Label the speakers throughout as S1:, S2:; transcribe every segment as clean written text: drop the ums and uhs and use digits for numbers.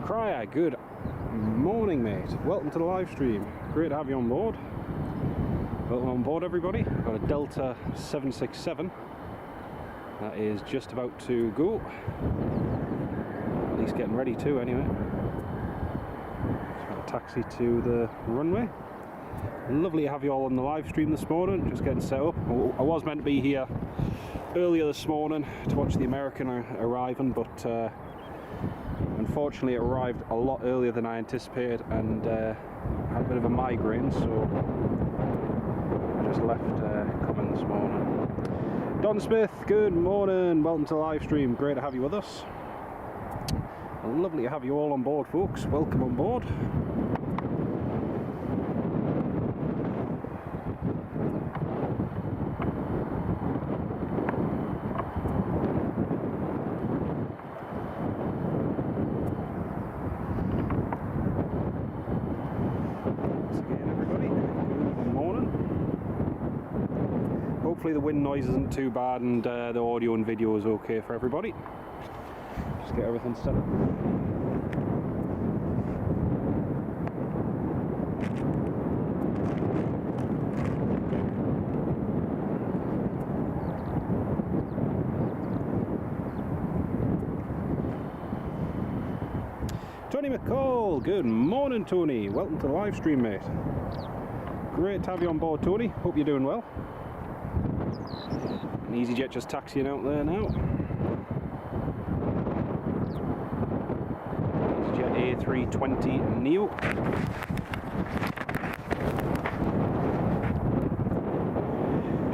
S1: Tim Cryer, good morning mate, welcome to the live stream. Great to have you on board. Welcome on board everybody. I've got a Delta 767 that is just about to go, at least getting ready to anyway. Just got a taxi to the runway. Lovely to have you all on the live stream this morning, just getting set up. I was meant to be here earlier this morning to watch the American arriving, but unfortunately it arrived a lot earlier than I anticipated and had a bit of a migraine, so I just left coming this morning. Don Smith, good morning, welcome to the live stream, great to have you with us. Lovely to have you all on board folks, welcome on board. Hopefully the wind noise isn't too bad and the audio and video is okay for everybody. Just get everything set up. Tony McCall, good morning Tony, welcome to the live stream mate. Great to have you on board Tony, hope you're doing well. An EasyJet just taxiing out there now. EasyJet A321neo.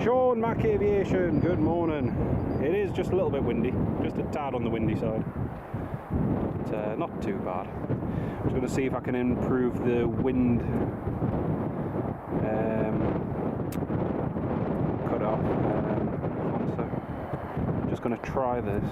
S1: Sean Mac Aviation, good morning. It is just a little bit windy, just a tad on the windy side. But not too bad. I'm just going to see if I can improve the wind cut off. Just going to try this.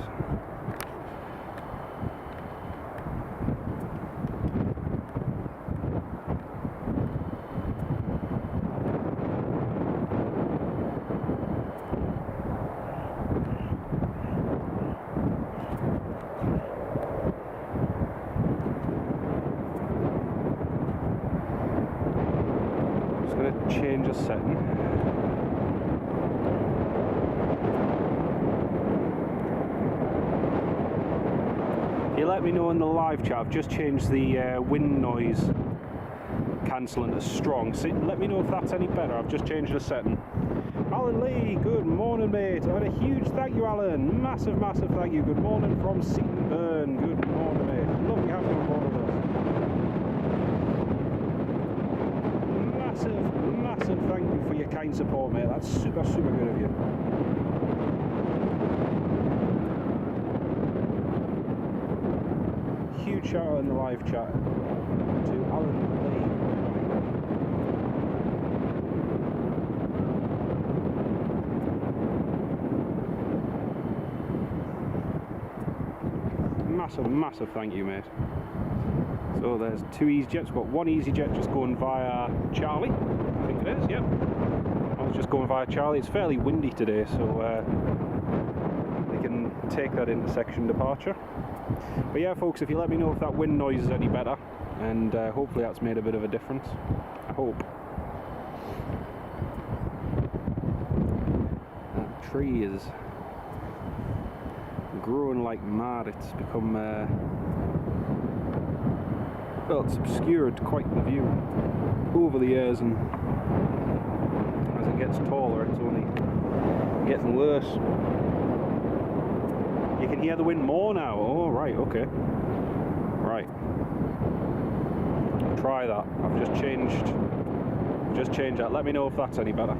S1: Just going to change a setting. You let me know in the live chat. I've just changed the wind noise cancelling to strong. So let me know if that's any better. I've just changed the setting. Alan Lee, good morning mate. And a huge thank you Alan. Massive thank you. Good morning from Seaton Burn. Good morning mate. Lovely having you on board with us. Massive thank you for your kind support mate. That's super good of you. Huge shout out in the live chat to Alan Lee. Massive thank you mate. So there's two EasyJets. We've got one EasyJet just going via Charlie, I think it is, yep. I was just going via Charlie. It's fairly windy today, so they can take that intersection departure. But yeah folks, if you let me know if that wind noise is any better, and hopefully that's made a bit of a difference, I hope. That tree is growing like mad. It's become well, it's obscured quite the view over the years, and as it gets taller it's only getting worse. You can hear the wind more now. Oh, right, okay. Right. Try that. I've just changed that. Let me know if that's any better.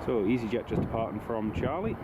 S1: So, EasyJet just departing from Charlie.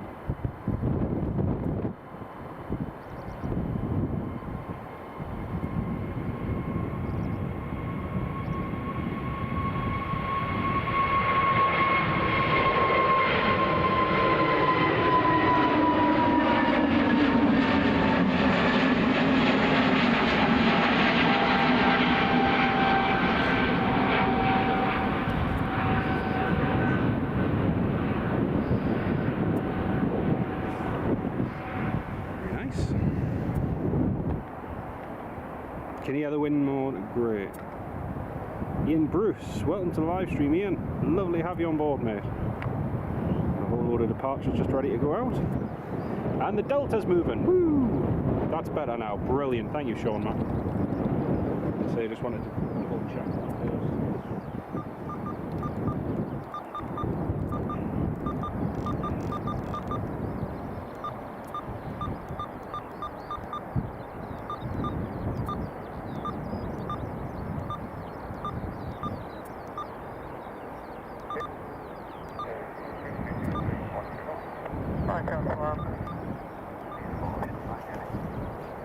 S1: Can you hear the wind more? Great. Ian Bruce, welcome to the live stream, Ian. Lovely to have you on board, mate. A whole load of departures just ready to go out. And the Delta's moving. Woo! That's better now. Brilliant. Thank you, Sean, man. So I just wanted to double check that first.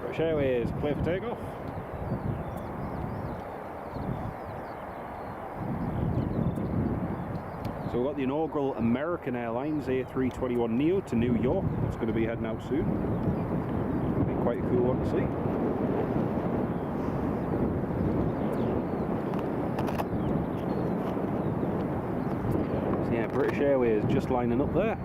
S1: British Airways, clear for takeoff. So we've got the inaugural American Airlines A321neo to New York. It's going to be heading out soon. It'll be quite a cool one to see. So yeah, British Airways just lining up there.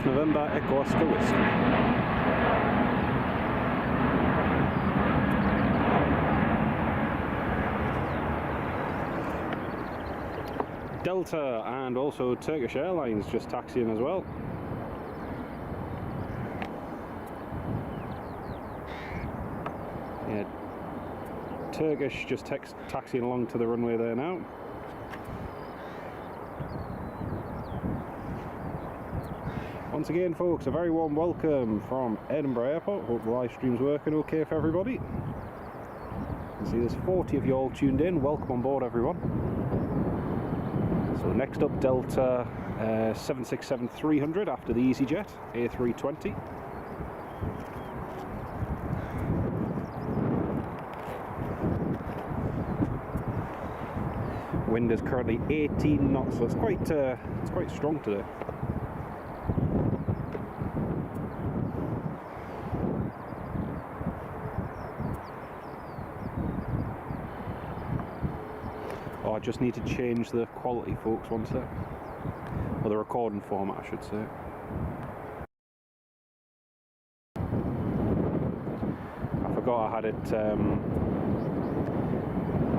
S1: November Echo Oscar Whiskey. Delta and also Turkish Airlines just taxiing as well. Yeah, Turkish just taxiing along to the runway there now. Once again, folks, a very warm welcome from Edinburgh Airport. Hope the live stream's working okay for everybody. You can see there's 40 of you all tuned in. Welcome on board, everyone. So next up, Delta 767-300 after the EasyJet A320. Wind is currently 18 knots, so it's quite strong today. Oh, I just need to change the quality, folks, one sec. Or the recording format, I should say. I forgot I had it,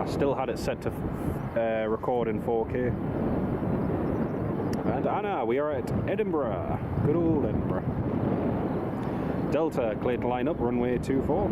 S1: I still had it set to record in 4K. And Anna, we are at Edinburgh. Good old Edinburgh. Delta, clear to line up, runway 24.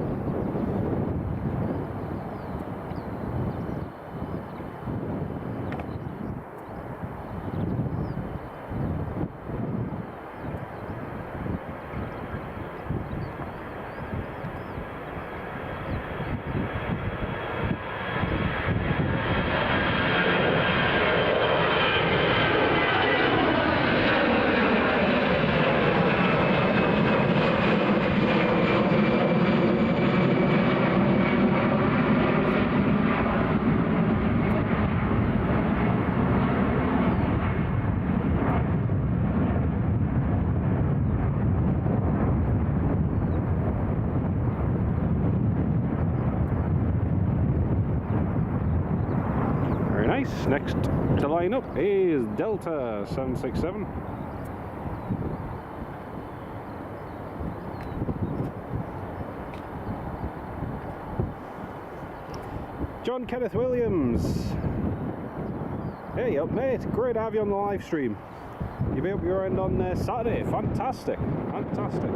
S1: Next to line up is Delta 767. John Kenneth Williams. Hey up, mate. Great to have you on the live stream. You'll be up your end on Saturday. Fantastic. Fantastic.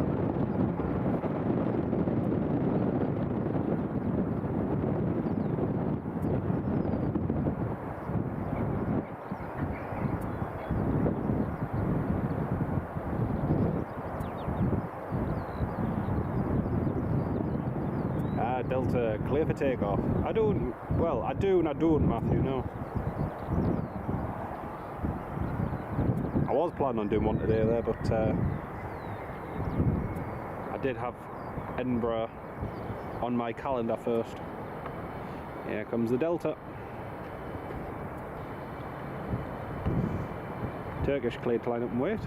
S1: Delta, clear for takeoff. I do and I don't, Matthew, no. I I was planning on doing one today there, but I did have Edinburgh on my calendar first. Here comes the Delta. Turkish cleared to line up and wait.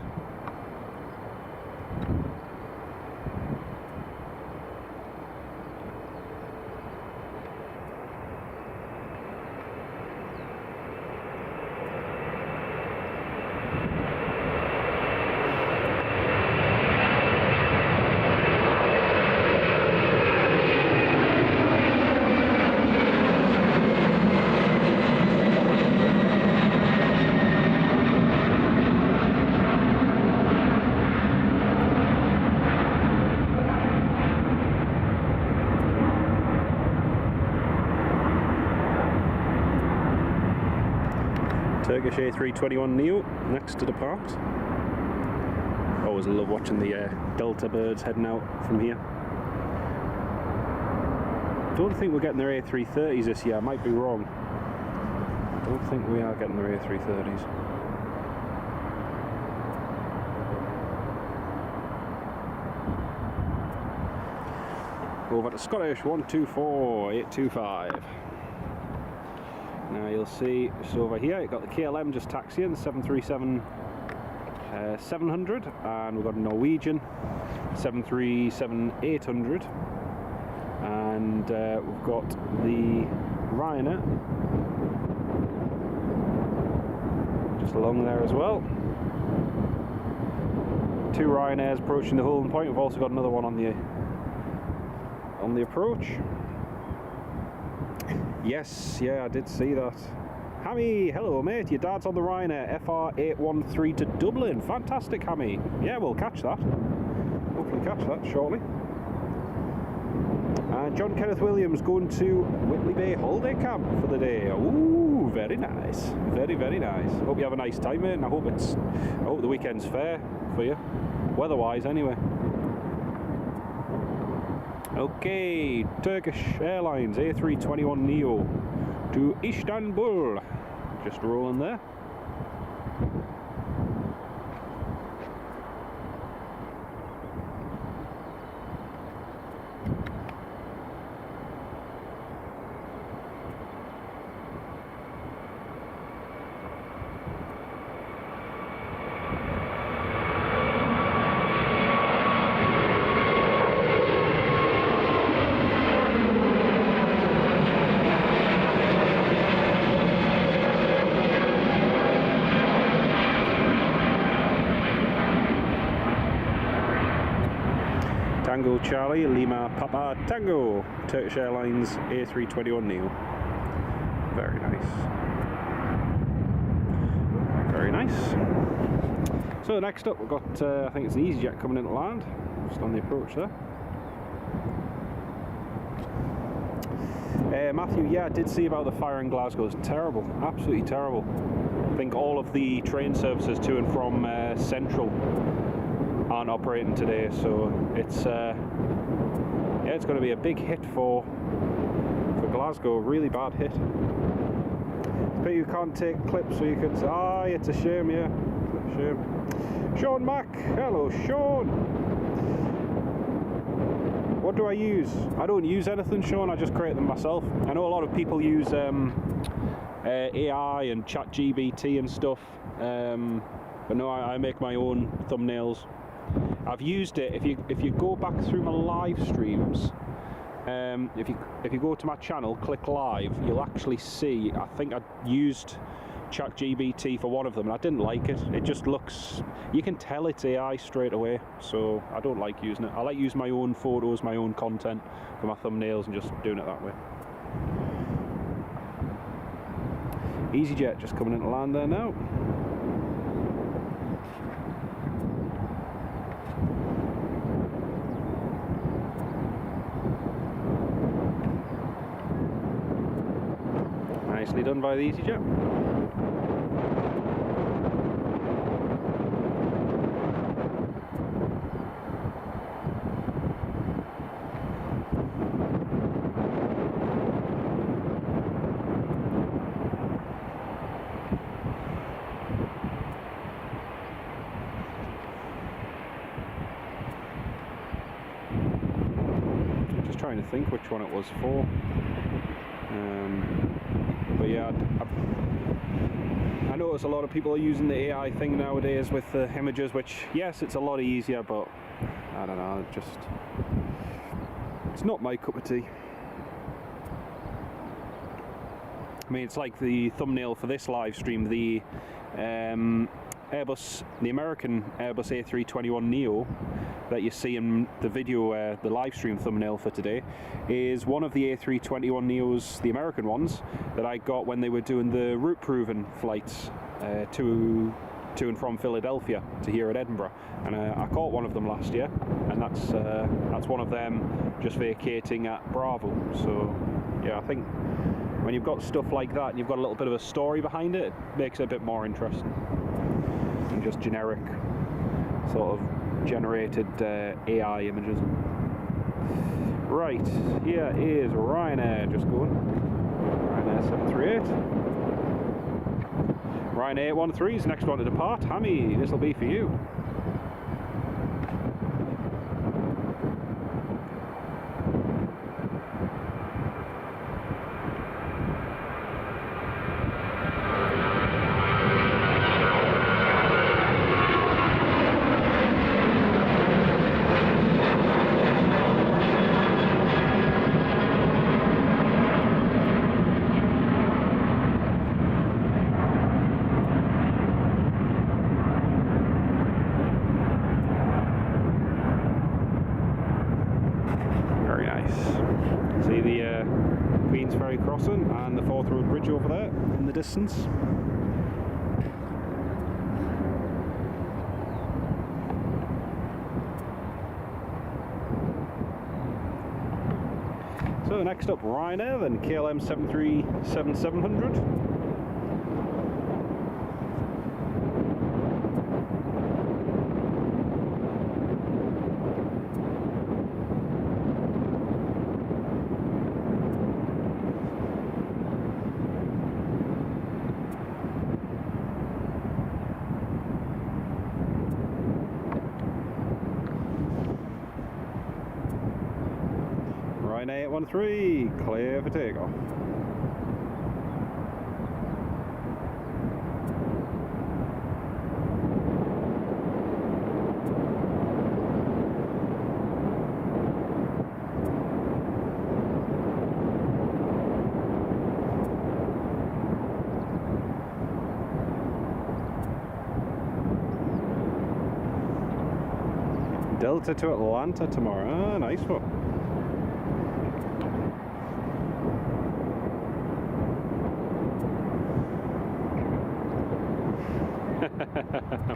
S1: Turkish A321neo next to depart. Always love watching the Delta birds heading out from here. Don't think we're getting their A330s this year, I might be wrong. Don't think we are getting their A330s. Over to Scottish 124-825. Now you'll see just over here you've got the KLM just taxiing, the 737-700, and we've got a Norwegian 737-800, and we've got the Ryanair just along there as well. Two Ryanairs approaching the holding point. We've also got another one on the approach. Yes, yeah, I did see that. Hammy, hello mate, your dad's on the Ryanair FR813 to Dublin. Fantastic, Hammy. Yeah, we'll catch that. Hopefully catch that shortly. And John Kenneth Williams going to Whitley Bay holiday camp for the day. Ooh, very nice. Very, very nice. Hope you have a nice time, mate, and I hope the weekend's fair for you. Weather-wise, anyway. Okay, Turkish Airlines A321neo to Istanbul. Just rolling there. Tango Charlie, Lima Papa Tango, Turkish Airlines A321neo. Very nice. Very nice. So next up we've got, I think it's an EasyJet coming into land, just on the approach there. Matthew, yeah, I did see about the fire in Glasgow. It's terrible, absolutely terrible. I think all of the train services to and from Central aren't operating today, so it's yeah, it's going to be a big hit for Glasgow, a really bad hit. But you can't take clips, so you could say, ah, it's a shame, yeah, it's a shame. Sean Mack, hello Sean. What do I use? I don't use anything, Sean, I just create them myself. I know a lot of people use AI and ChatGPT and stuff, but no, I make my own thumbnails. I've used it. If you go back through my live streams, if you go to my channel, click live, you'll actually see. I think I used ChatGPT for one of them, and I didn't like it. It just looks. You can tell it's AI straight away, so I don't like using it. I like using my own photos, my own content for my thumbnails, and just doing it that way. EasyJet just coming into land there now. Nicely done by the EasyJet. think which one it was for. But yeah, I notice a lot of people are using the AI thing nowadays with the images, which, yes, it's a lot easier, but I don't know, it's not my cup of tea. I mean, it's like the thumbnail for this live stream, the American Airbus A321neo that you see in the video, the live stream thumbnail for today, is one of the A321neos, the American ones, that I got when they were doing the route proving flights to and from Philadelphia to here at Edinburgh, and I caught one of them last year, and that's one of them just vacating at Bravo. So yeah, I think when you've got stuff like that and you've got a little bit of a story behind it, it makes it a bit more interesting than just generic sort of generated AI images. Right, here is Ryanair just going. Ryanair 738. Ryanair 813 is the next one to depart. Hammy, this will be for you. See the Queen's Ferry crossing and the Forth Road Bridge over there in the distance. So next up, Ryanair, then KLM 737-700. Ryanair 813, clear for takeoff. Delta to Atlanta tomorrow. Ah, nice one.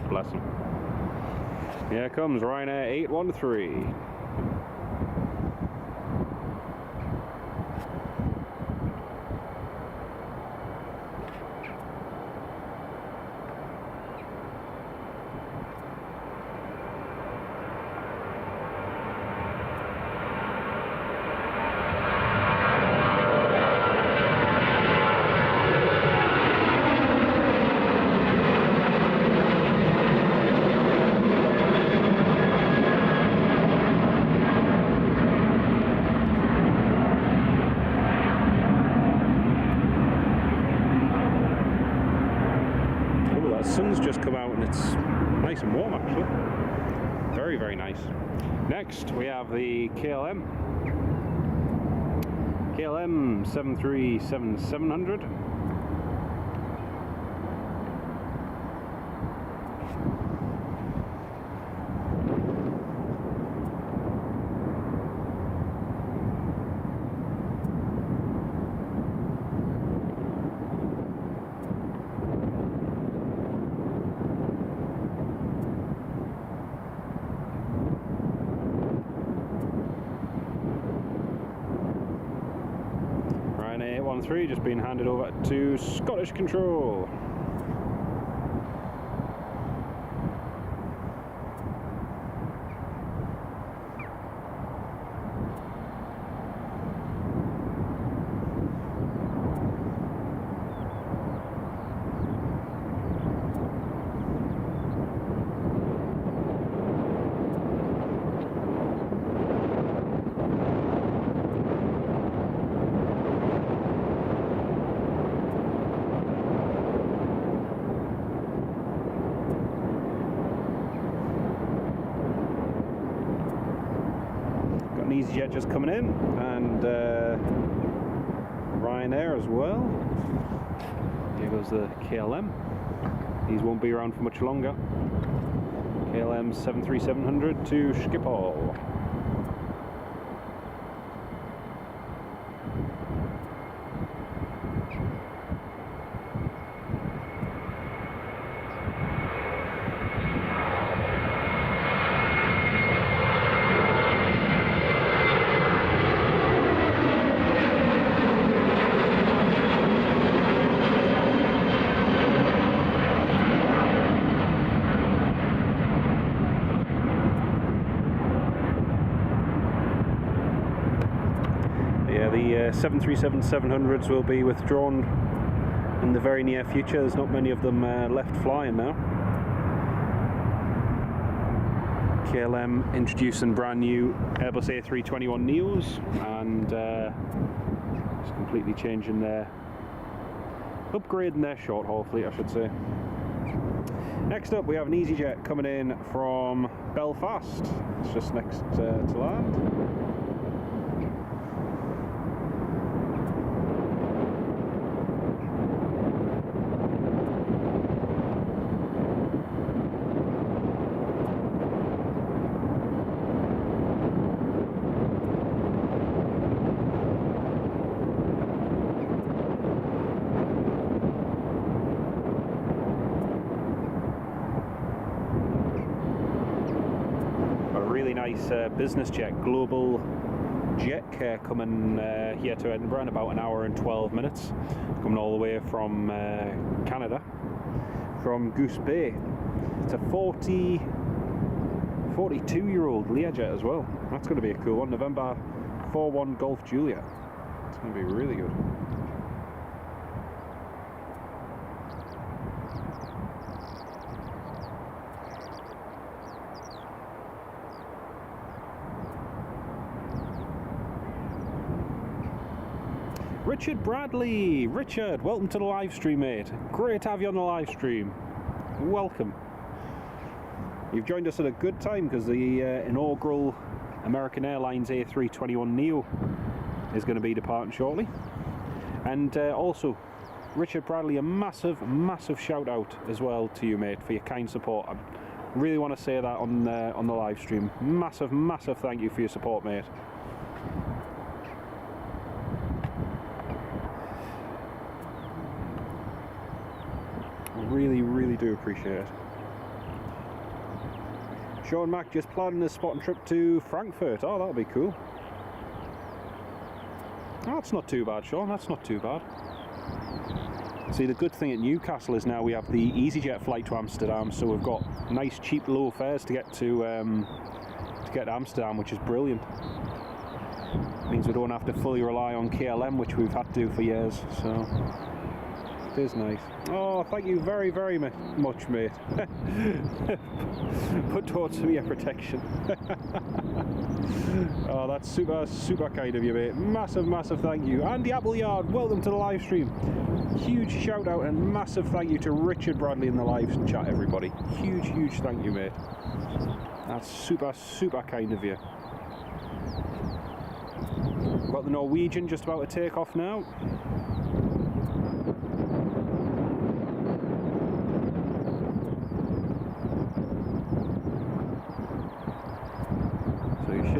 S1: Bless him. Here comes Ryanair 813. Sun's just come out and it's nice and warm actually. Very, very nice. Next we have the KLM 737-700. Ryanair 813 just being handed over to Scottish Control. EasyJet just coming in, and Ryanair as well. Here goes the KLM. These won't be around for much longer. KLM 73700 to Schiphol. The 737-700s will be withdrawn in the very near future. There's not many of them left flying now. KLM introducing brand new Airbus A321neos, and just completely changing upgrading their short haul fleet, I should say. Next up we have an EasyJet coming in from Belfast. It's just next to land. Nice business jet, global jet care, coming here to Edinburgh in about an hour and 12 minutes, coming all the way from Canada, from Goose Bay. It's a 42-year-old Learjet as well. That's going to be a cool one. November 41 Golf Juliet. It's going to be really good. Richard Bradley. Richard, welcome to the live stream, mate. Great to have you on the live stream. Welcome. You've joined us at a good time because the inaugural American Airlines A321neo is going to be departing shortly. And also, Richard Bradley, a massive shout out as well to you, mate, for your kind support. I really want to say that on the live stream. Massive thank you for your support, mate. Really do appreciate it. Sean Mack just planning a spotting trip to Frankfurt. Oh, that'll be cool. Oh, that's not too bad, Sean. That's not too bad. See, the good thing at Newcastle is now we have the EasyJet flight to Amsterdam, so we've got nice, cheap, low fares to get to Amsterdam, which is brilliant. It means we don't have to fully rely on KLM, which we've had to for years. So. It is nice. Oh, thank you very much, mate. Put towards me your protection. Oh, that's super kind of you, mate. Massive thank you. Andy Appleyard, welcome to the live stream. Huge shout out and massive thank you to Richard Bradley in the live chat, everybody. Huge thank you, mate. That's super kind of you. We've got the Norwegian just about to take off now.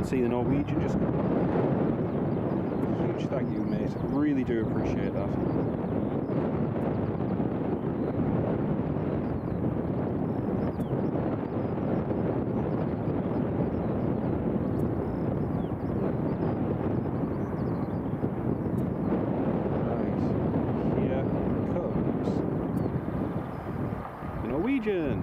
S1: See the Norwegian just. Huge thank you, mate. Really do appreciate that. Right, here comes the Norwegian.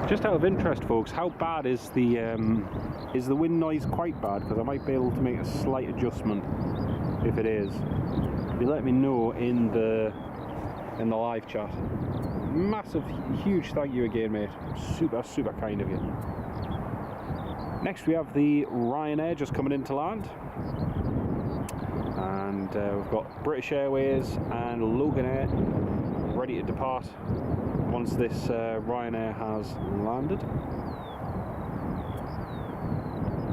S1: Just out of interest, folks, how bad is the wind noise? Quite bad, because I might be able to make a slight adjustment if it is. You let me know in the live chat. Massive, huge thank you again, mate. Super, super kind of you. Next we have the Ryanair just coming into land, and we've got British Airways and Logan Air ready to depart once this Ryanair has landed.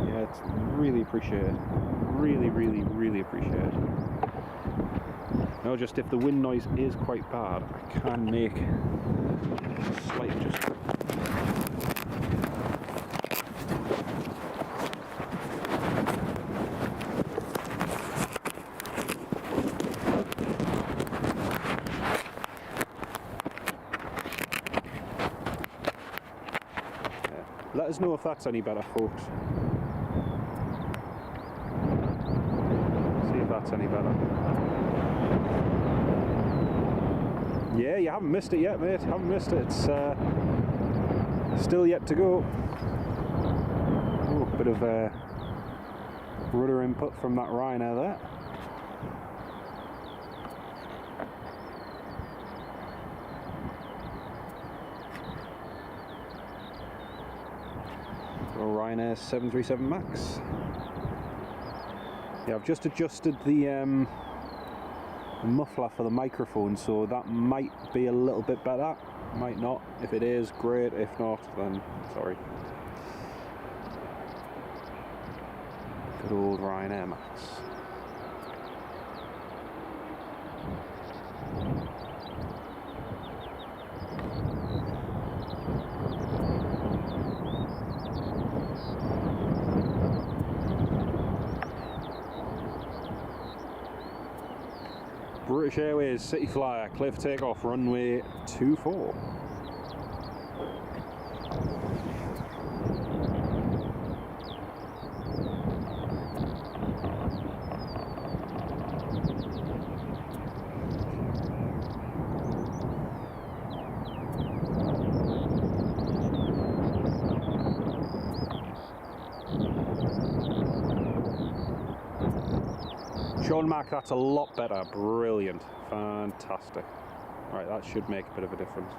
S1: Yeah, it's really appreciated. Really, really, really appreciated. No, just if the wind noise is quite bad, I can make a slight adjustment. Let us know if that's any better, folks. See if that's any better. Yeah, you haven't missed it yet, mate. Haven't missed it. It's still yet to go. Ooh, bit of rudder input from that Ryanair there. Ryanair 737 MAX. Yeah, I've just adjusted the muffler for the microphone, so that might be a little bit better, might not. If it is, great. If not, then sorry. Good old Ryanair MAX. British Airways City Flyer, clear for takeoff, runway 24. Sean Mac, that's a lot better. Brilliant. Fantastic. Right, that should make a bit of a difference.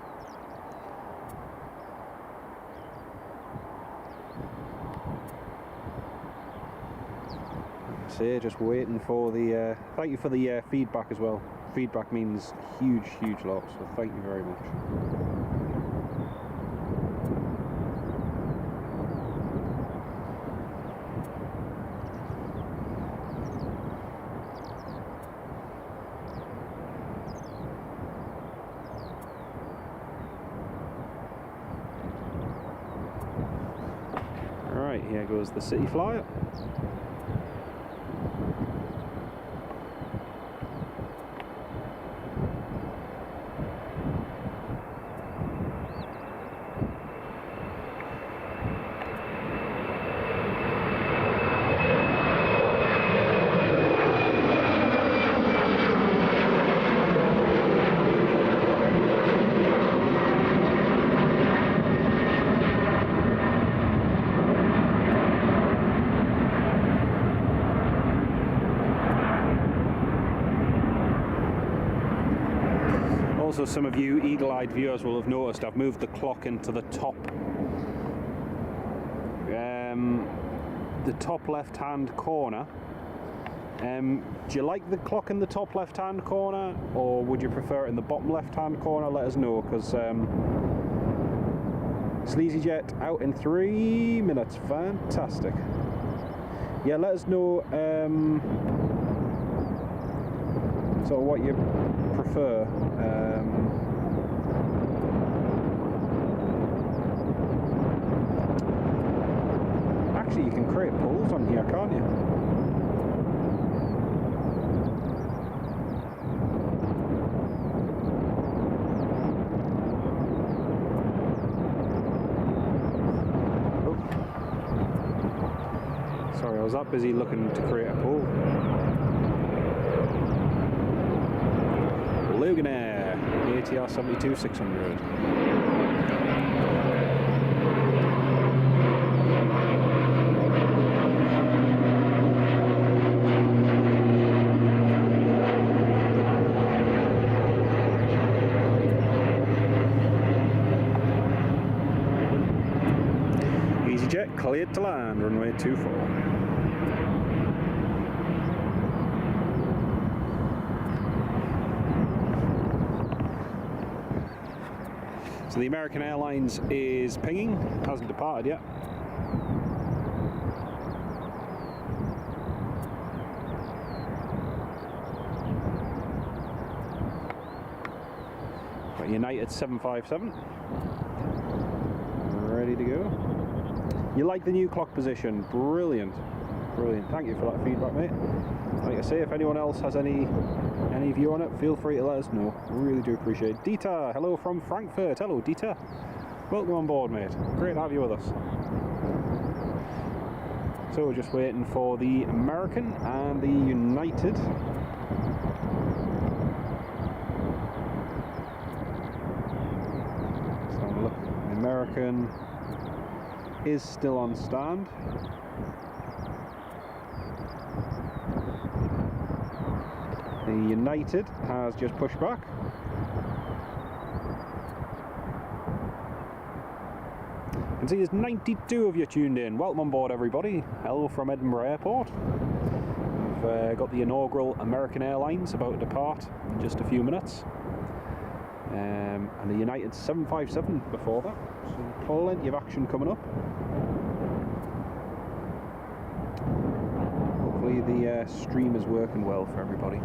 S1: So just waiting for the thank you for the feedback as well. Feedback means huge lot, so thank you very much. Right, here goes the City Flyer. Also, some of you eagle-eyed viewers will have noticed I've moved the clock into the top left-hand corner. Do you like the clock in the top left-hand corner, or would you prefer it in the bottom left-hand corner? Let us know, because it's EasyJet out in 3 minutes. Fantastic. Yeah, let us know sort of what you prefer. Actually, you can create polls on here, can't you? Oh. Sorry, I was that busy looking to create a poll. Logan Air, ATR 72-600. EasyJet cleared to land, runway 24. So the American Airlines is pinging, hasn't departed yet. Got United 757. Ready to go. You like the new clock position? Brilliant, brilliant. Thank you for that feedback, mate. Like I say, if anyone else has any view on it, feel free to let us know. We really do appreciate it. Dieter, hello from Frankfurt. Hello, Dieter. Welcome on board, mate. Great to have you with us. So we're just waiting for the American and the United. Let's have a look. The American is still on stand. The United has just pushed back. You can see there's 92 of you tuned in. Welcome on board, everybody. Hello from Edinburgh Airport. We've got the inaugural American Airlines about to depart in just a few minutes. And the United 757 before that. So plenty of action coming up. Hopefully the stream is working well for everybody.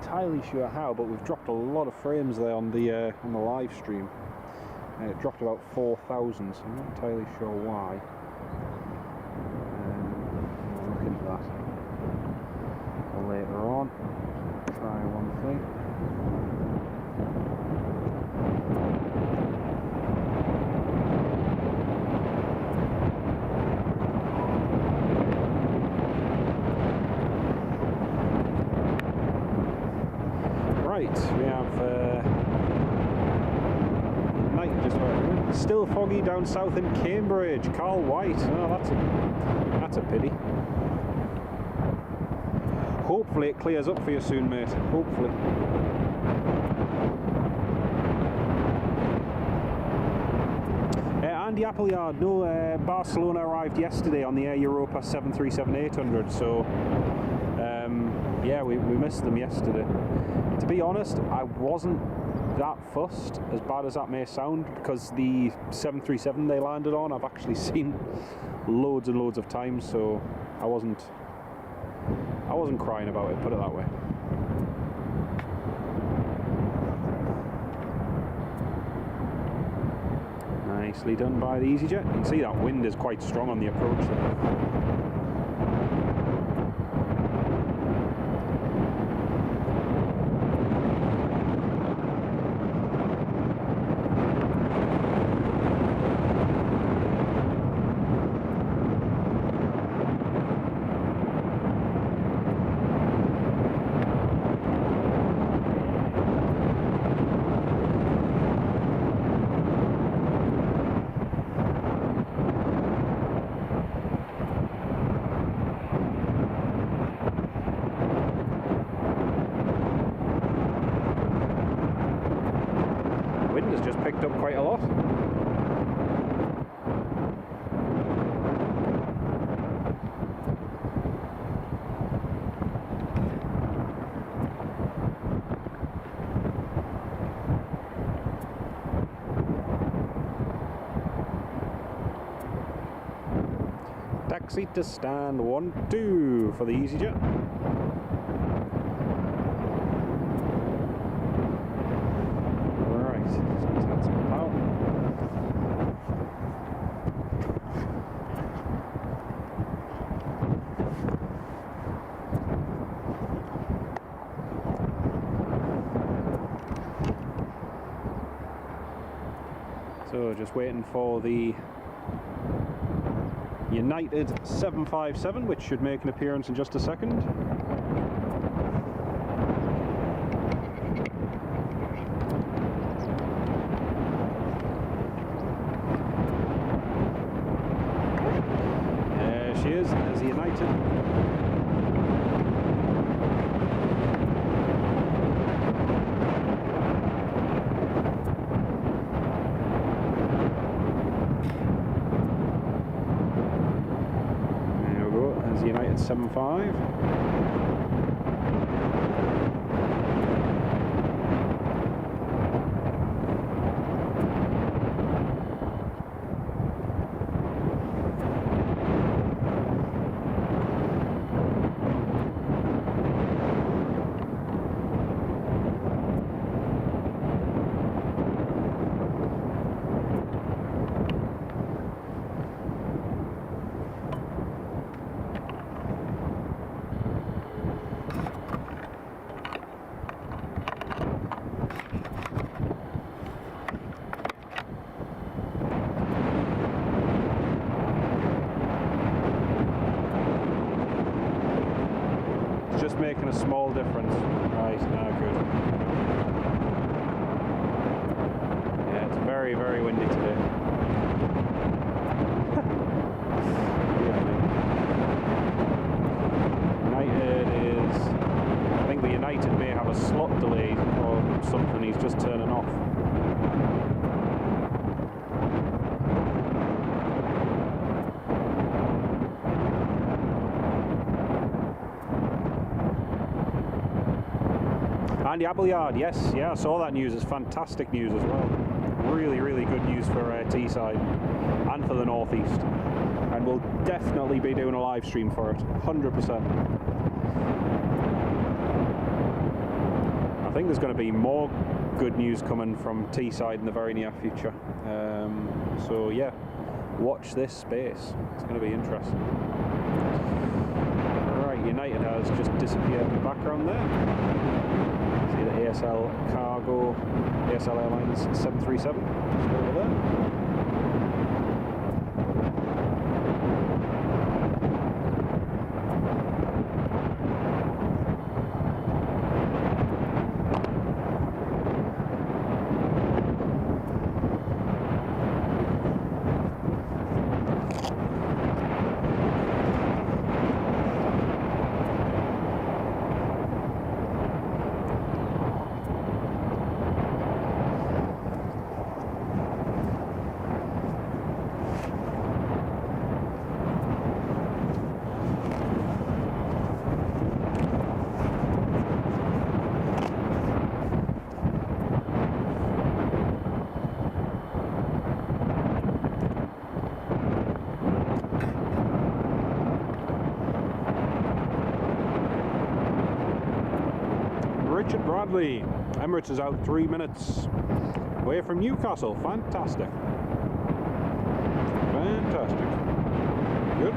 S1: Entirely sure how, but we've dropped a lot of frames there on the live stream. It dropped about 4,000, so I'm not entirely sure why. We'll look into that later on. Try one thing. We have night just about still foggy down south in Cambridge. Carl White. Oh, that's a pity. Hopefully it clears up for you soon, mate. Hopefully. Andy Appleyard. No, Barcelona arrived yesterday on the Air Europa 737-800. So yeah, we missed them yesterday. To be honest, I wasn't that fussed, as bad as that may sound, because the 737 they landed on I've actually seen loads and loads of times, so I wasn't crying about it, put it that way. Nicely done by the EasyJet. You can see that wind is quite strong on the approach there. Up quite a lot. taxi to stand 1-2 for the EasyJet. Right, so let's add some power. So just waiting for the United 757, which should make an appearance in just a second. There she is, there's the United. United 75. Just making a small difference. Right, now good. Yeah, it's very, very windy today. United is... I think the United may have a slot delay or something, he's just turning off. And the Appleyard, yes, yeah, I saw that news. It's fantastic news as well. Really, really good news for Teesside and for the Northeast. And we'll definitely be doing a live stream for it, 100%. I think there's going to be more good news coming from Teesside in the very near future. So yeah, watch this space. It's going to be interesting. Right, United has just disappeared in the background there. See the ASL Cargo, ASL Airlines 737, just over there. Richard Bradley. Emirates is out 3 minutes away from Newcastle. Fantastic. Fantastic. Good.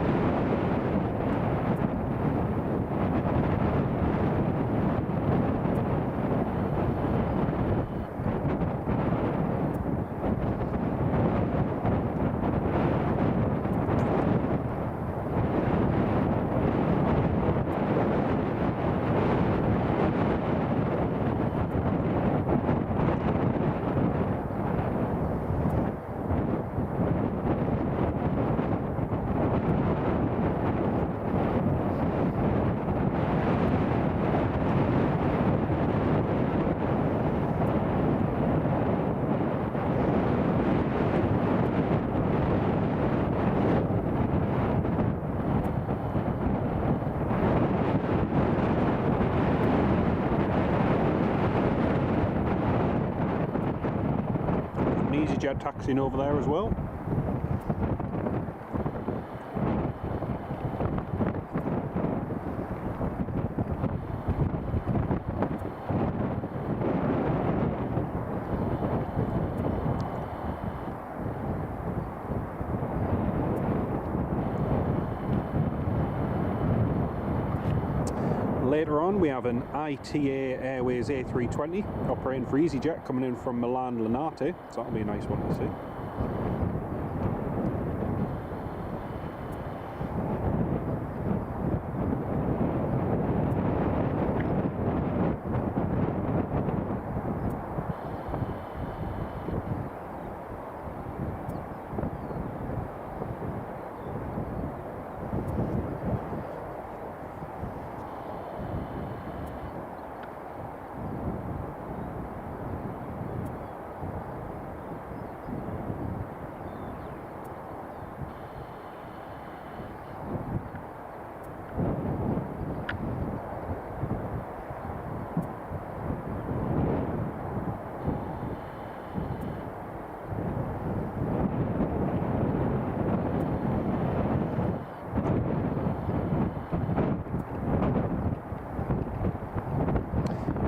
S1: EasyJet taxiing over there as well. Later on we have an ITA Airways A320 operating for EasyJet coming in from Milan Linate, so that'll be a nice one to see.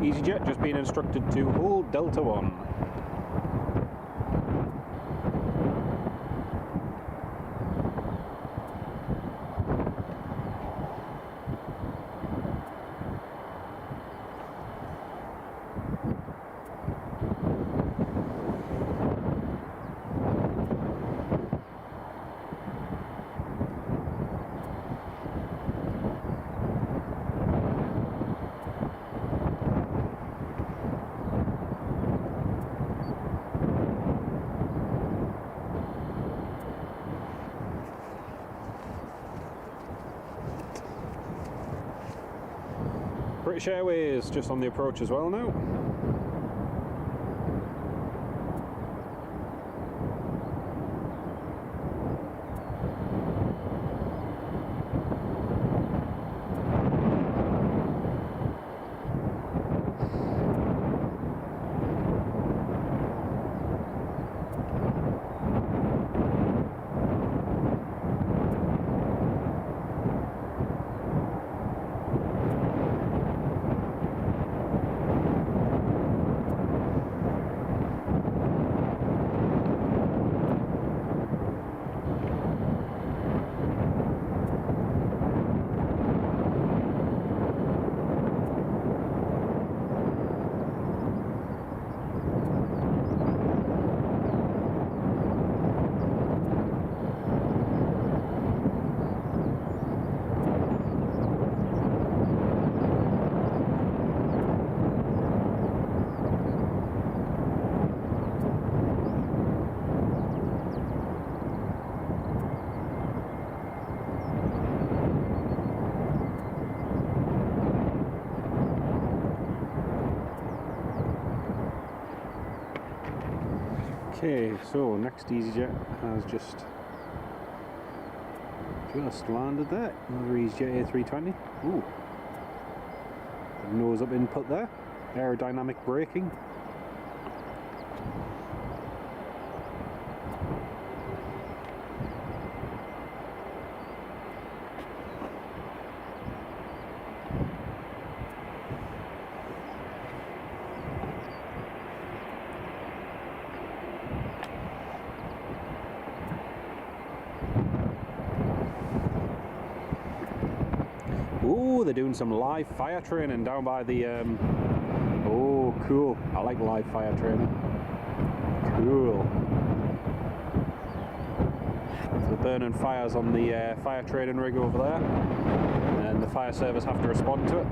S1: EasyJet just been instructed to hold Delta 1. British Airways just on the approach as well now. Okay, so next EasyJet has just landed there. Another EasyJet A320. Ooh, nose up input there. Aerodynamic braking. Ooh, they're doing some live fire training down by the, oh, cool. I like live fire training. Cool. So they're burning fires on the fire training rig over there, and the fire service have to respond to it.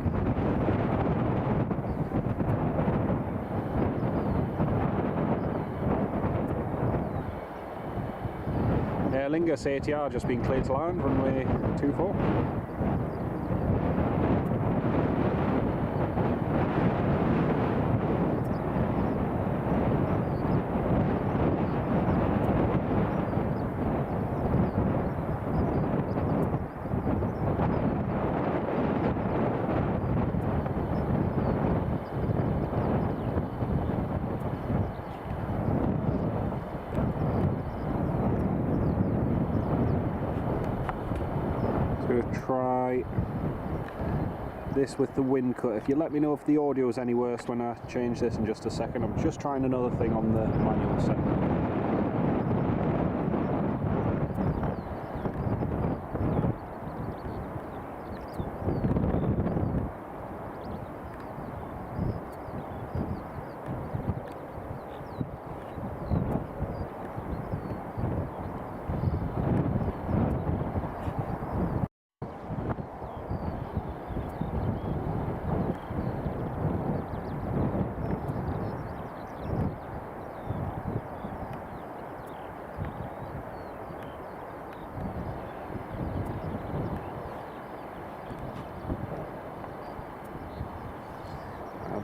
S1: Aer Lingus ATR just been cleared to land, runway 24. Try this with the wind cut. If you let me know if the audio is any worse when I change this in just a second. I'm just trying another thing on the manual setting.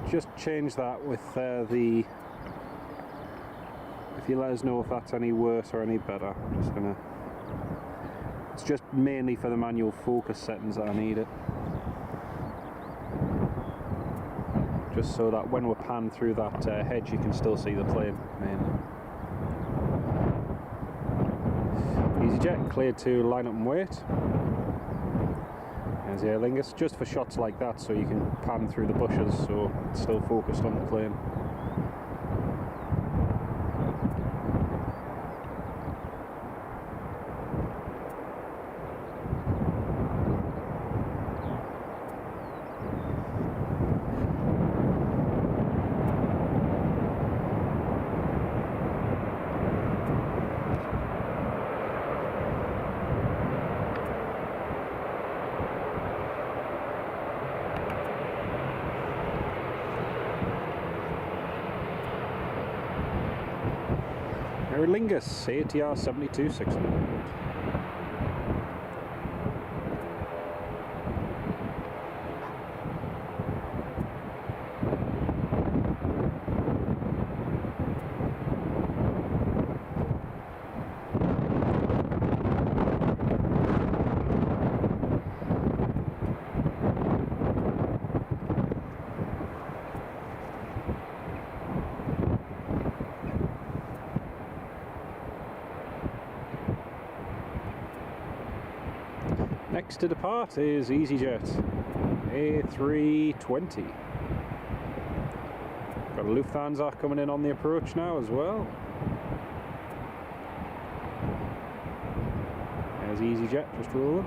S1: just change that with the, if you let us know if that's any worse or any better. I'm just gonna, it's just mainly for the manual focus settings that I need it. Just so that when we're panned through that hedge you can still see the plane mainly. EasyJet cleared to line up and wait. There's the Aer Lingus, just for shots like that so you can pan through the bushes so it's still focused on the plane. Aer Lingus ATR 72-600. Next to depart is EasyJet A320. Got a Lufthansa coming in on the approach now as well. There's EasyJet just rolling.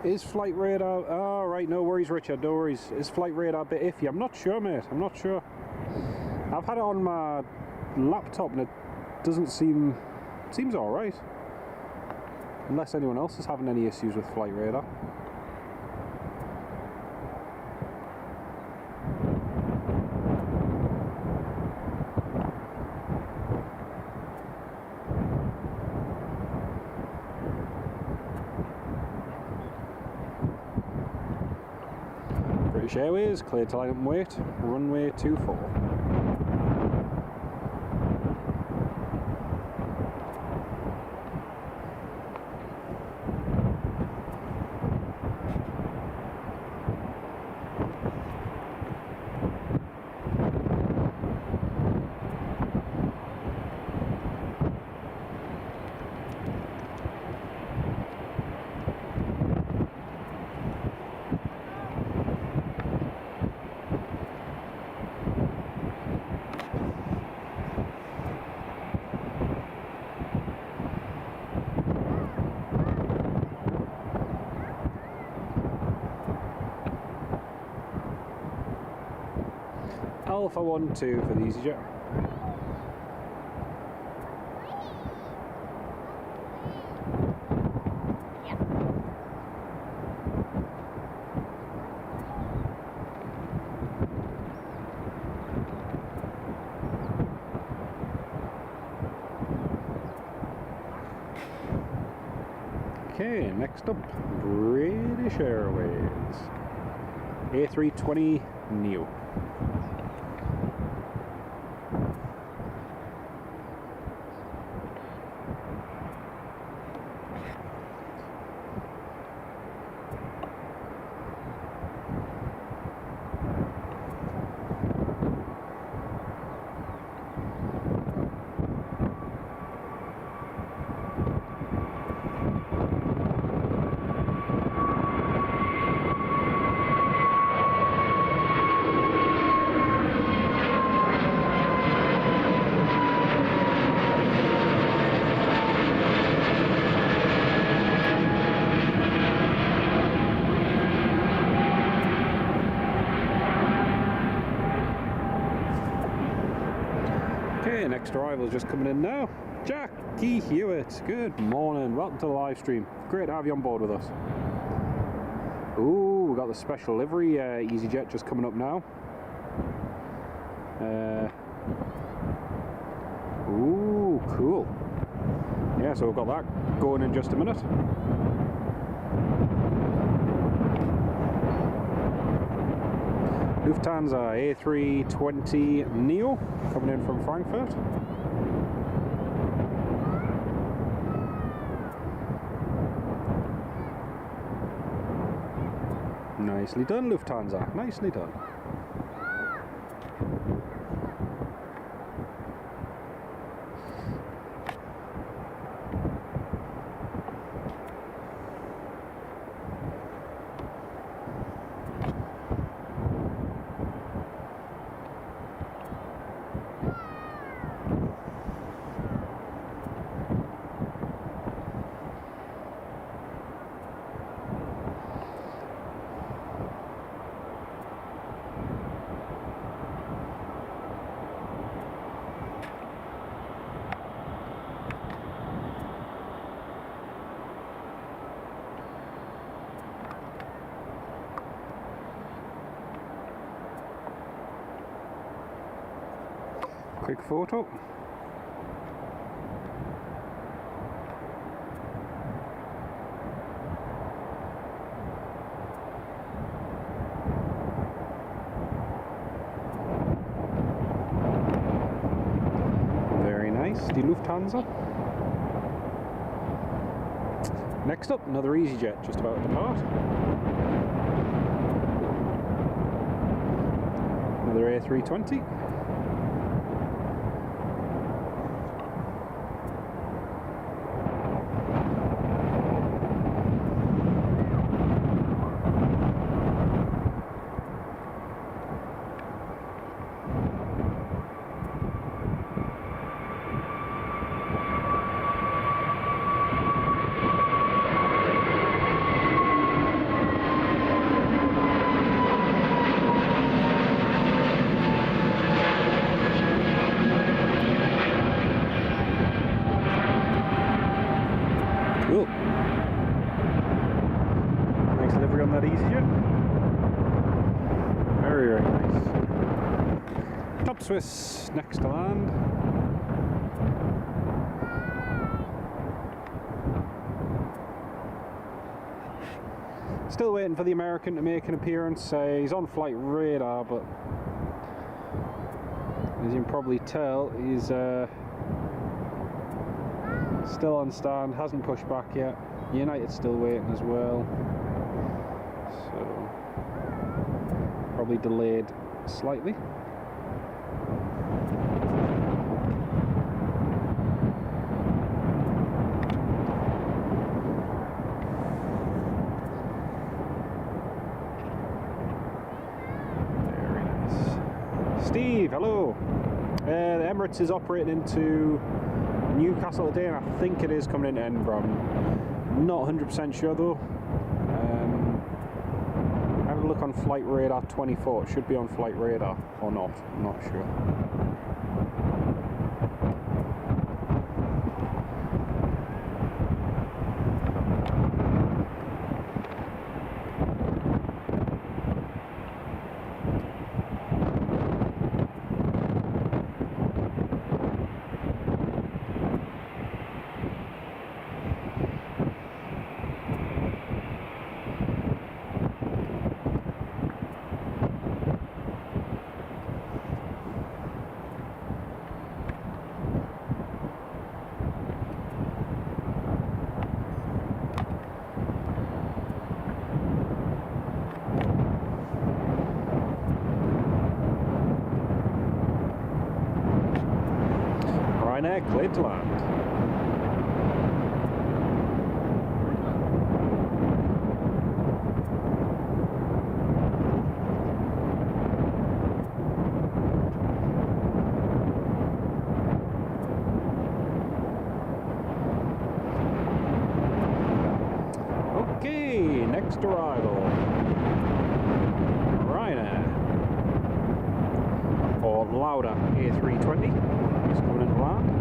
S1: Is flight radar, oh right, no worries Richard, no worries. Is flight radar a bit iffy? I'm not sure mate, I'm not sure. I've had it on my laptop and it doesn't seems alright. Unless anyone else is having any issues with flight radar. British Airways, cleared to line up and wait, runway 24. Alpha 1-2 for the EasyJet. Okay, next up, British Airways A320neo. Okay, next arrival is just coming in now. Jackie Hewitt, good morning, welcome to the live stream. Great to have you on board with us. Ooh, we got the special livery, EasyJet just coming up now. Ooh, cool. Yeah, so we've got that going in just a minute. Lufthansa A320neo coming in from Frankfurt. Nicely done, Lufthansa, nicely done. Quick photo. Very nice, the Lufthansa. Next up, another EasyJet just about to depart. Another A320. Cool. Nice livery on that EasyJet. Very, very nice. Top Swiss next to land. Still waiting for the American to make an appearance. He's on flight radar, but as you can probably tell, he's still on stand, hasn't pushed back yet. United's still waiting as well, so probably delayed slightly. Very nice. Steve, hello. The Emirates is operating into Newcastle today, and I think it is coming into Edinburgh. I'm not 100% sure though. I had a look on Flight Radar 24. It should be on Flight Radar or not. I'm not sure. Ryanair cleared to land. Okay, next arrival. Ryanair. Or Lauda A320. It's coming into land.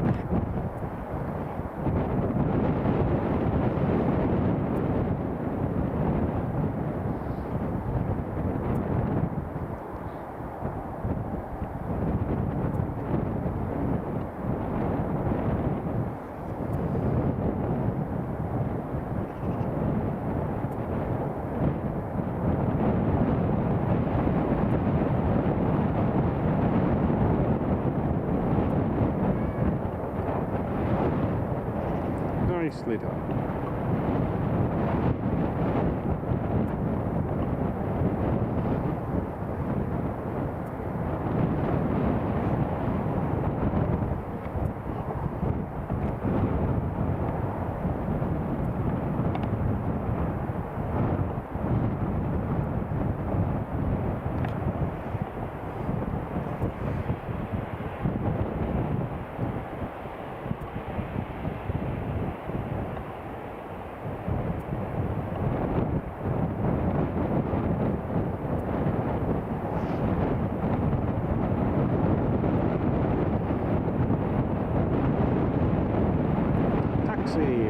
S1: Nicely done.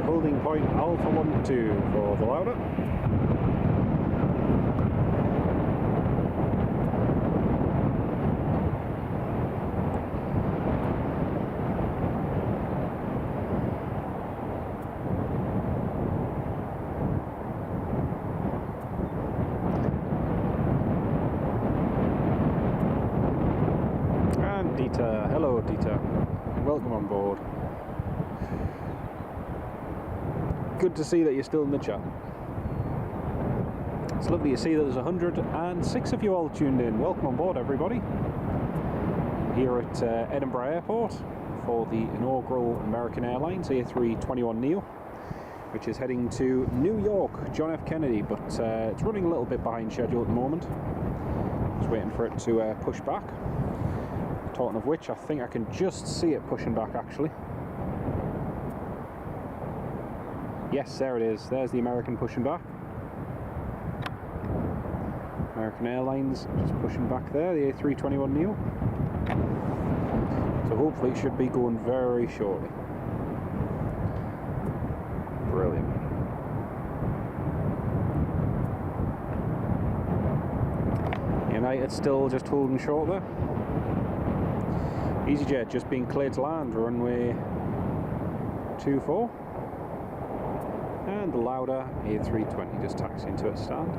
S1: Holding point Alpha 12 for the Lauda. And Dieter, hello Dieter, welcome on board. Good to see that you're still in the chat. It's lovely to see that there's 106 of you all tuned in. Welcome on board, everybody. Here at Edinburgh Airport for the inaugural American Airlines A321neo, which is heading to New York, John F. Kennedy, but it's running a little bit behind schedule at the moment. Just waiting for it to push back. Talking of which, I think I can just see it pushing back actually. Yes, there it is. There's the American pushing back. American Airlines just pushing back there, the A321neo. So hopefully it should be going very shortly. Brilliant. United still just holding short there. EasyJet just being cleared to land, runway 24. And the Lauda A320 just taxiing to its stand.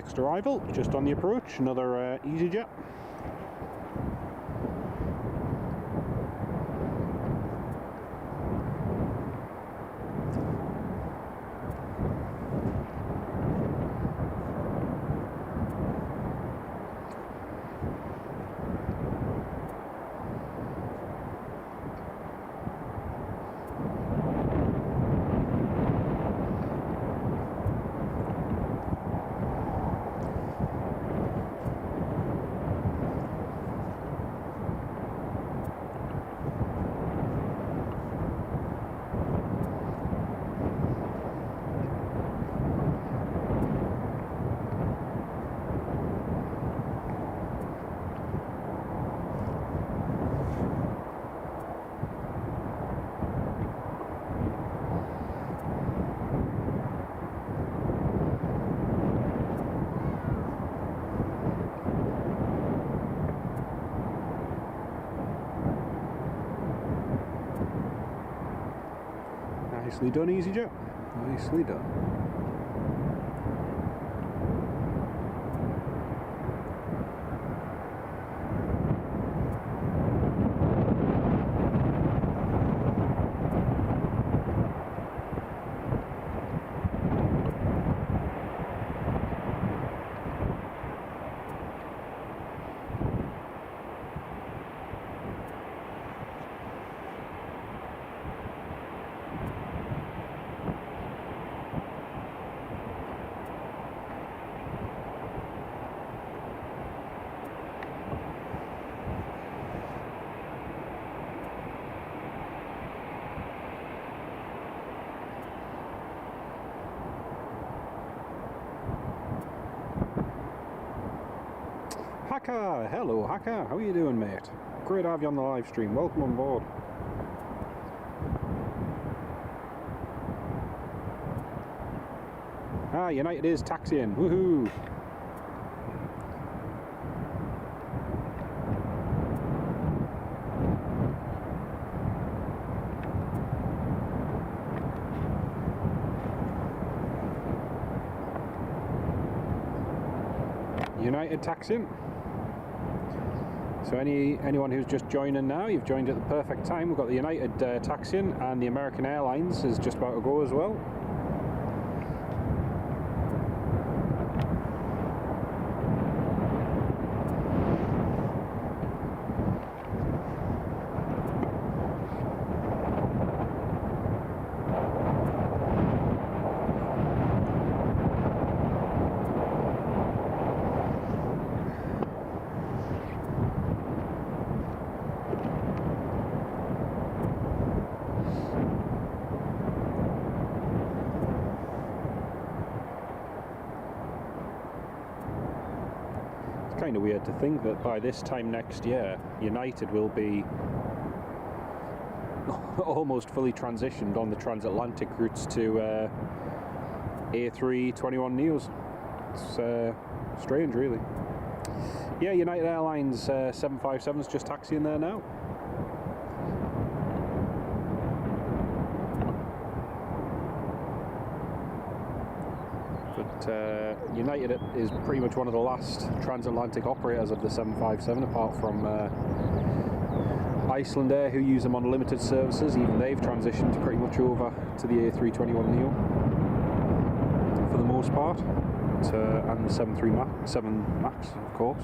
S1: next arrival, just on the approach, another EasyJet. Nicely done, EasyJet. Nicely done. Haka! Hello Haka, how are you doing, mate? Great to have you on the live stream. Welcome on board. Ah, United is taxiing. Woohoo! United taxiing. So anyone who's just joining now, you've joined at the perfect time. We've got the United taxiing, and the American Airlines is just about to go as well. Kind of weird to think that by this time next year United will be almost fully transitioned on the transatlantic routes to A321neos. It's strange, really. Yeah, United Airlines 757's just taxiing there now. United is pretty much one of the last transatlantic operators of the 757, apart from Icelandair, who use them on limited services. Even they've transitioned pretty much over to the A321neo for the most part, and the 737 MAX, of course.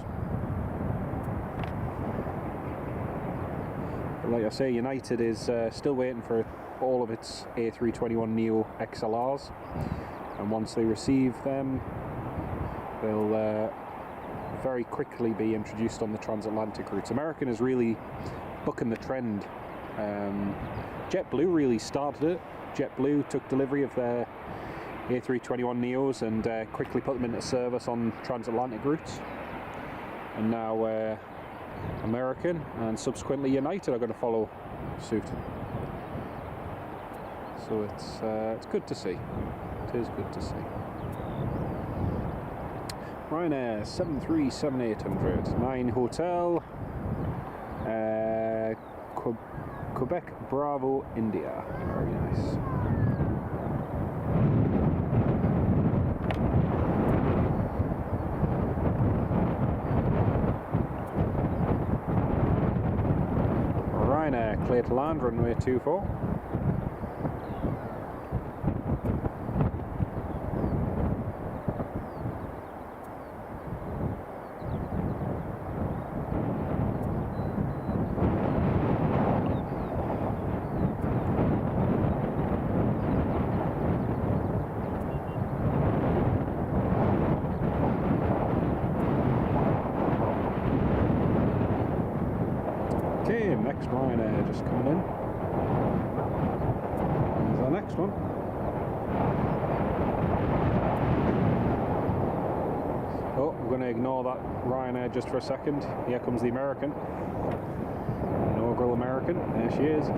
S1: But like I say, United is still waiting for all of its A321neo XLRs. And once they receive them, they'll very quickly be introduced on the transatlantic routes. American is really bucking the trend. JetBlue really started it. JetBlue took delivery of their A321neos and quickly put them into service on transatlantic routes. And now American and subsequently United are going to follow suit. So it's good to see. It is good to see. Ryanair 737-800, 9 Hotel, Quebec Bravo, India. Very nice. Ryanair, clear to land, runway 24. Okay, next Ryanair just coming in. There's our next one. Oh, we're going to ignore that Ryanair just for a second. Here comes the American. Inaugural American. There she is.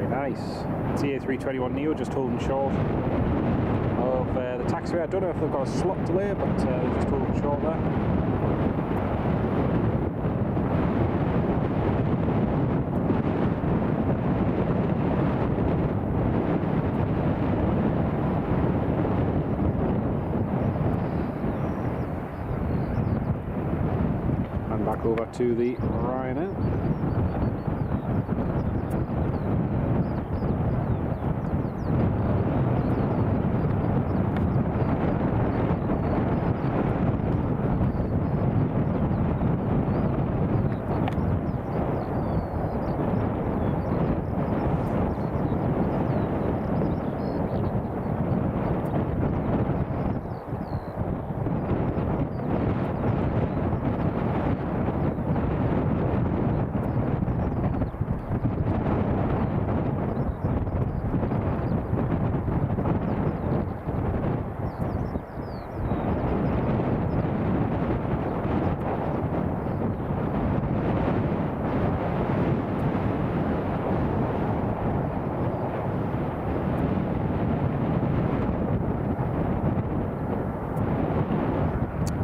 S1: Nice. It's the A321neo just holding short of the taxiway. I don't know if they've got a slot delay, but they're just holding short there. And back over to the Ryanair.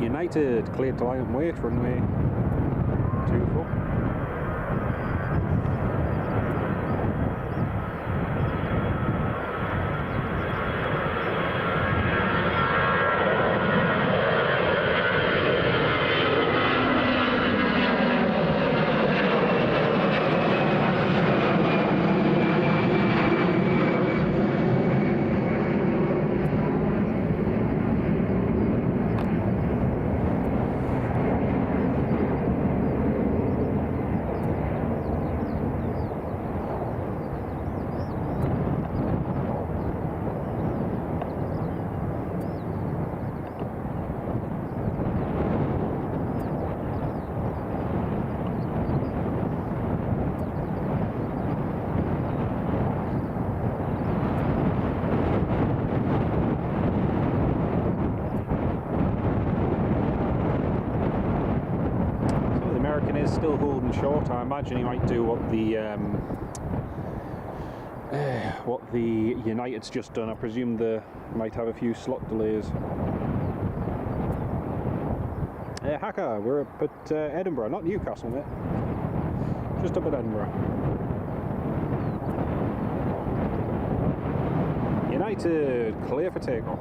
S1: United, cleared to line and wait, runway 24. Is still holding short. I imagine he might do what the United's just done. I presume they might have a few slot delays. Hacker, we're up at Edinburgh, not Newcastle, mate. Just up at Edinburgh. United, clear for takeoff.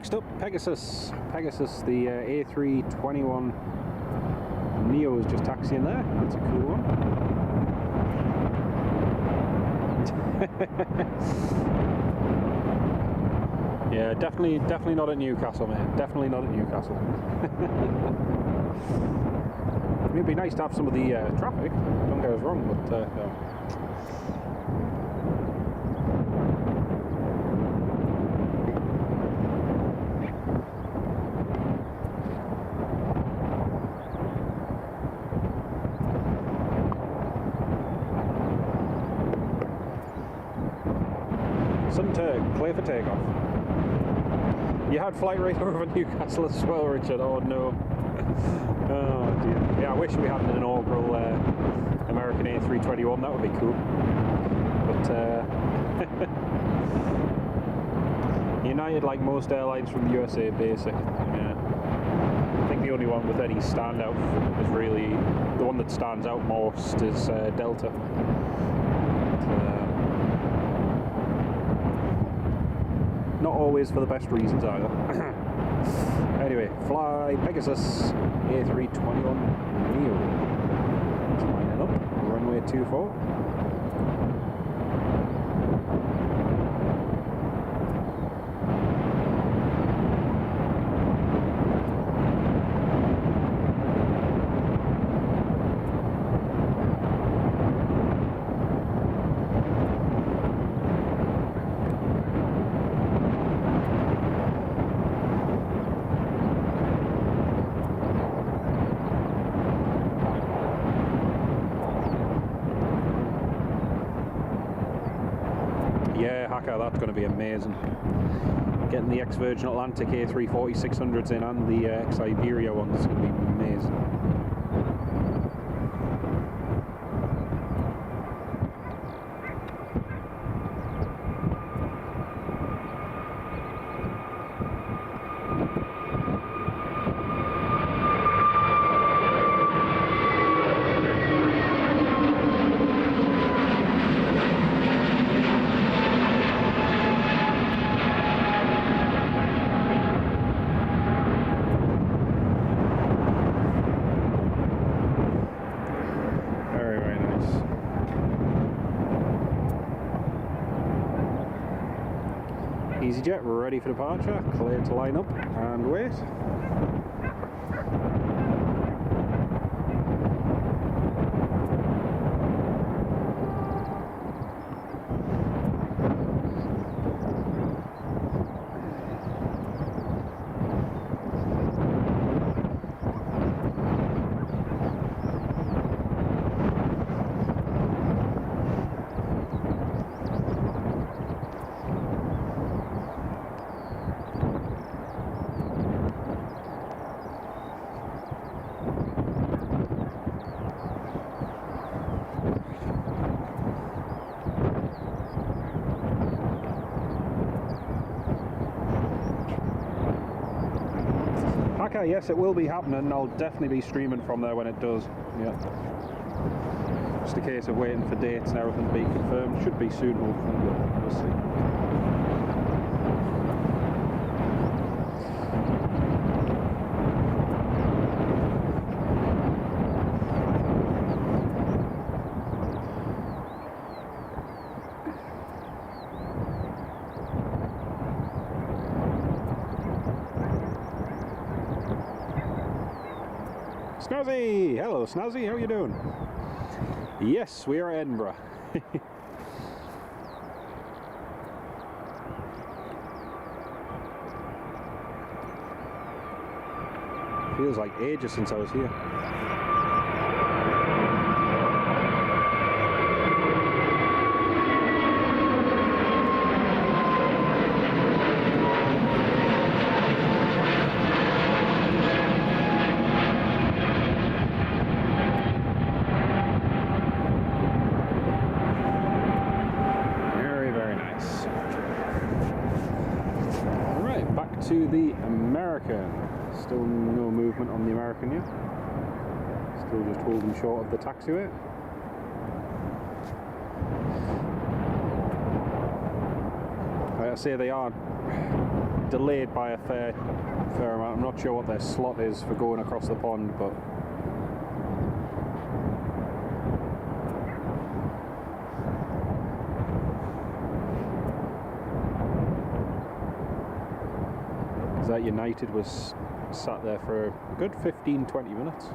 S1: Next up, Pegasus. Pegasus, the A321neo is just taxiing there. That's a cool one. Yeah, definitely not at Newcastle, mate. Definitely not at Newcastle. It'd be nice to have some of the traffic. Don't get us wrong, but no. Sunturk, clear for takeoff. You had flight rate over Newcastle as well, Richard. Oh no. Oh dear. Yeah, I wish we had an inaugural American A321. That would be cool. But United, like most airlines from the USA, basic. Yeah. I think the only one with any standout is really the one that stands out most is Delta. Not always for the best reasons either. Anyway, fly Pegasus A321neo. Let's line it up. Runway 24. Yeah, Hacker, that's going to be amazing. Getting the ex-Virgin Atlantic A340-600s in and the ex-Iberia ones is going to be amazing. EasyJet ready for departure, clear to line up and wait. Okay, yes, it will be happening. I'll definitely be streaming from there when it does. Yeah. Just a case of waiting for dates and everything to be confirmed. Should be soon, hopefully. We'll see. Snazzy! Hello Snazzy, how are you doing? Yes, we are at Edinburgh. Feels like ages since I was here. To the American. Still no movement on the American yet. Still just holding short of the taxiway. Like I say, they are delayed by a fair amount. I'm not sure what their slot is for going across the pond, but that United was sat there for a good 15-20 minutes.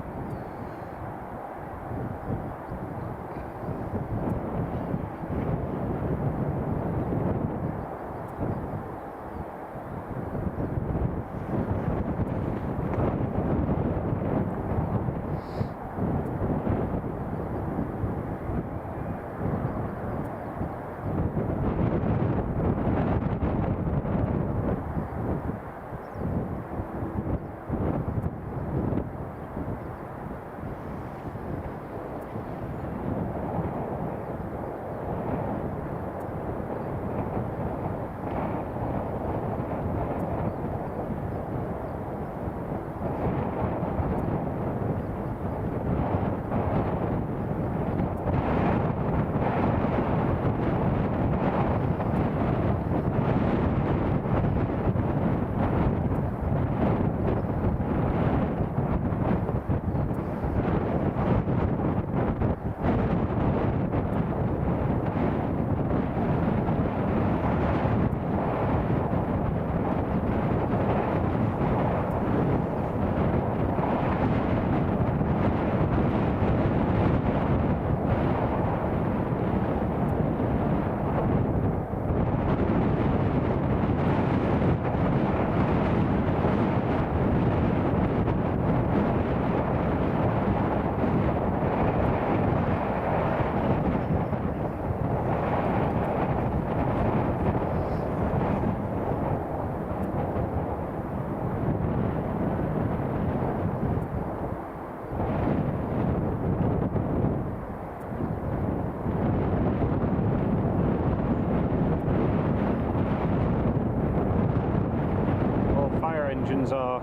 S1: Engines are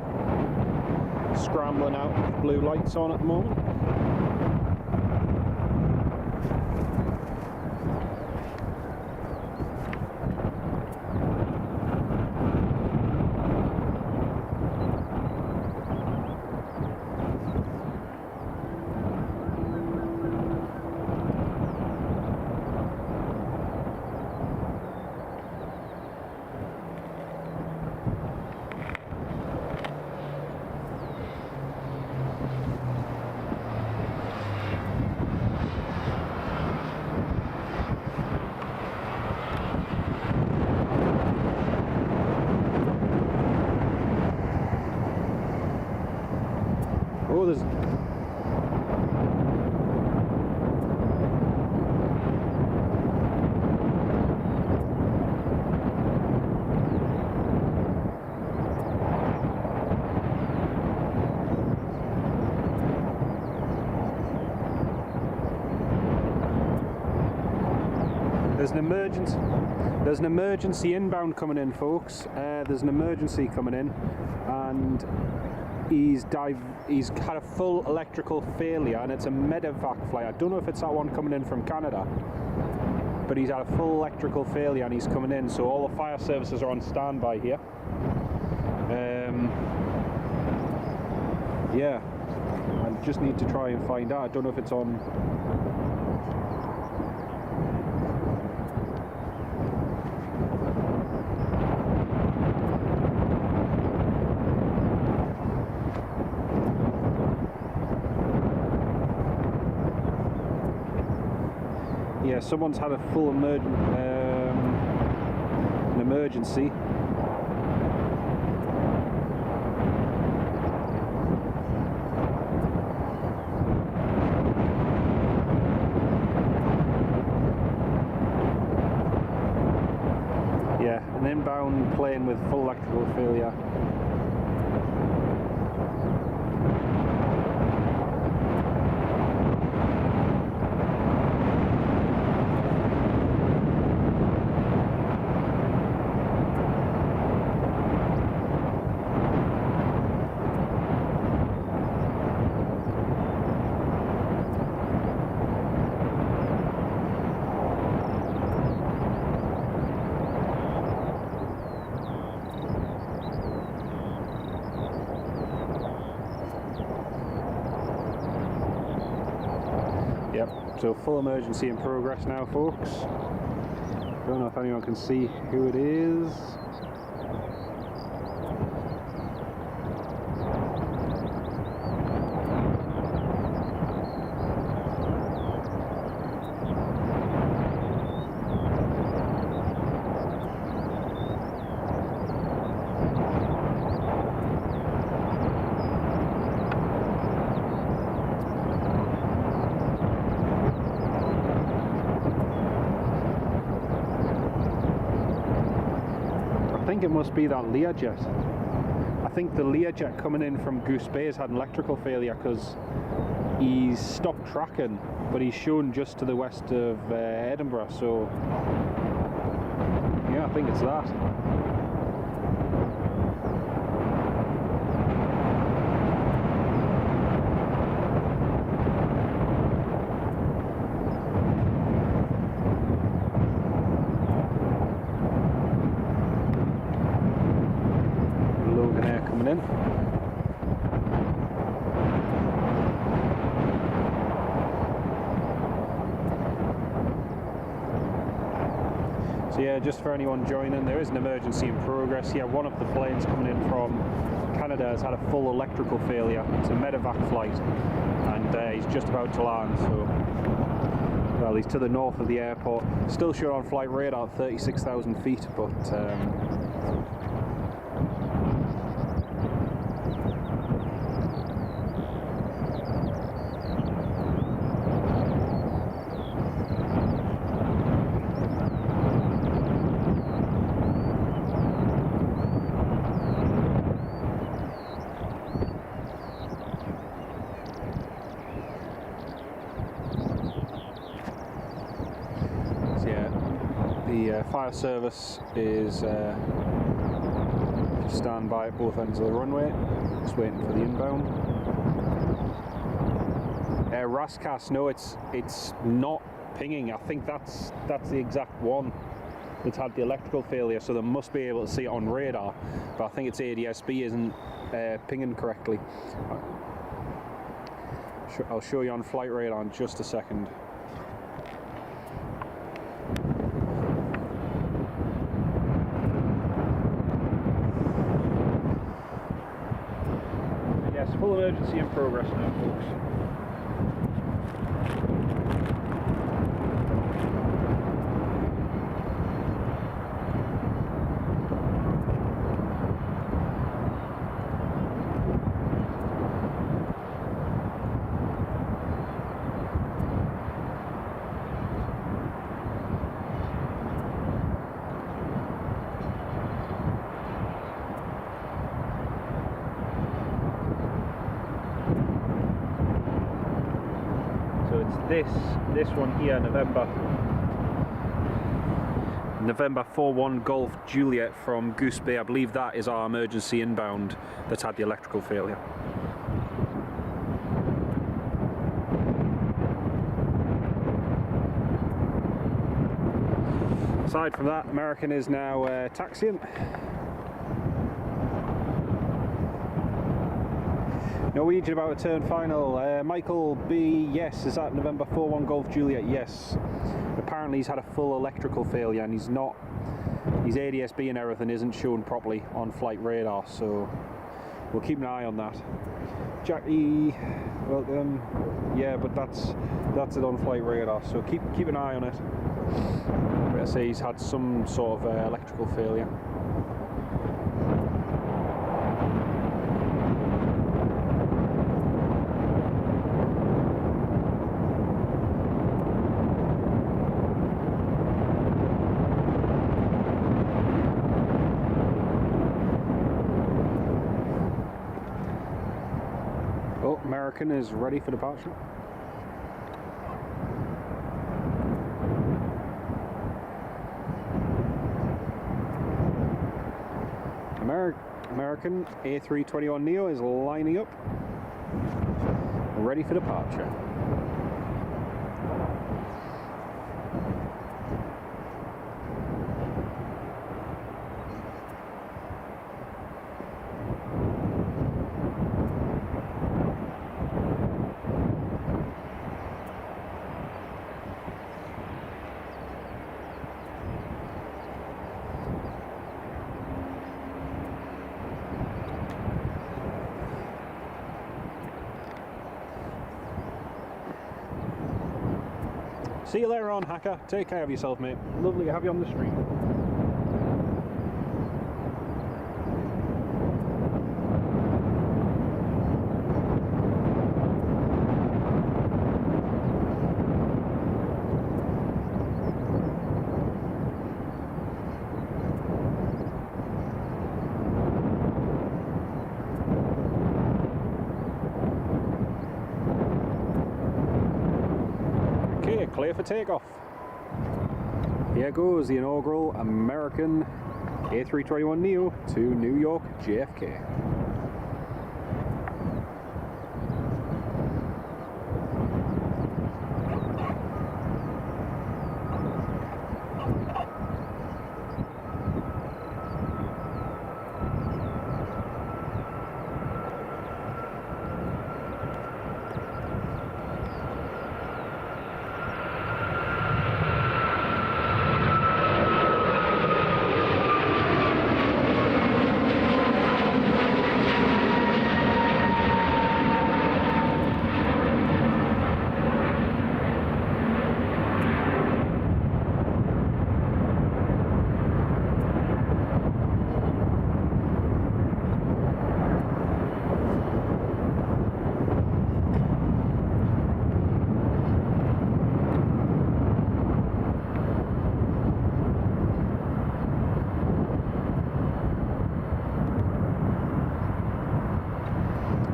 S1: scrambling out with blue lights on at the moment. Oh, there's There's an emergency inbound coming in, folks. There's an emergency coming in, and he's had a full electrical failure, and it's a medevac flight. I don't know if it's that one coming in from Canada, but he's had a full electrical failure and he's coming in, so all the fire services are on standby here. Yeah, I just need to try and find out. I don't know if it's on. Yeah, someone's had a full emergency. Yeah, an inbound plane with full electrical failure. So full emergency in progress now, folks. Don't know if anyone can see who it is. I think it must be that Learjet. I think the Learjet coming in from Goose Bay has had an electrical failure because he's stopped tracking, but he's shown just to the west of Edinburgh, so yeah, I think it's that. In. So yeah, just for anyone joining, there is an emergency in progress. Yeah, one of the planes coming in from Canada has had a full electrical failure. It's a medevac flight, and he's just about to land. So, well, he's to the north of the airport. Still showing on flight radar at 36,000 feet, but the fire service is stand by at both ends of the runway, just waiting for the inbound. Rascas, no, it's not pinging. I think that's the exact one that's had the electrical failure, so they must be able to see it on radar, but I think it's ADSB isn't pinging correctly. I'll show you on flight radar in just a second. Yes, full emergency in progress now, folks. This one here, November 41 Golf Juliet from Goose Bay. I believe that is our emergency inbound that's had the electrical failure. Aside from that, American is now taxiing. Norwegian about to turn final. Michael B, yes. Is that November 41 Golf Juliet? Yes. Apparently he's had a full electrical failure and his ADSB and everything isn't shown properly on flight radar, so we'll keep an eye on that. Jackie, welcome. Yeah, but that's it on flight radar, so keep an eye on it. But I say he's had some sort of electrical failure. American is ready for departure. American A321neo is lining up, ready for departure. See you later on, Hacker. Take care of yourself, mate. Lovely to have you on the stream. Clear for takeoff. Here goes the inaugural American A321neo to New York JFK.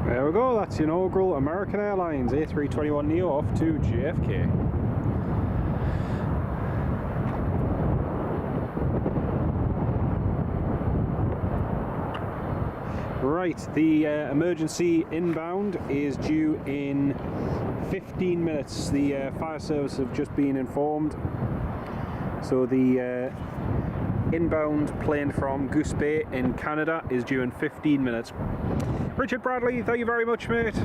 S1: There we go, that's the inaugural American Airlines A321neo off to JFK. Right, the emergency inbound is due in 15 minutes. The fire service have just been informed. So the inbound plane from Goose Bay in Canada is due in 15 minutes. Richard Bradley, thank you very much, mate.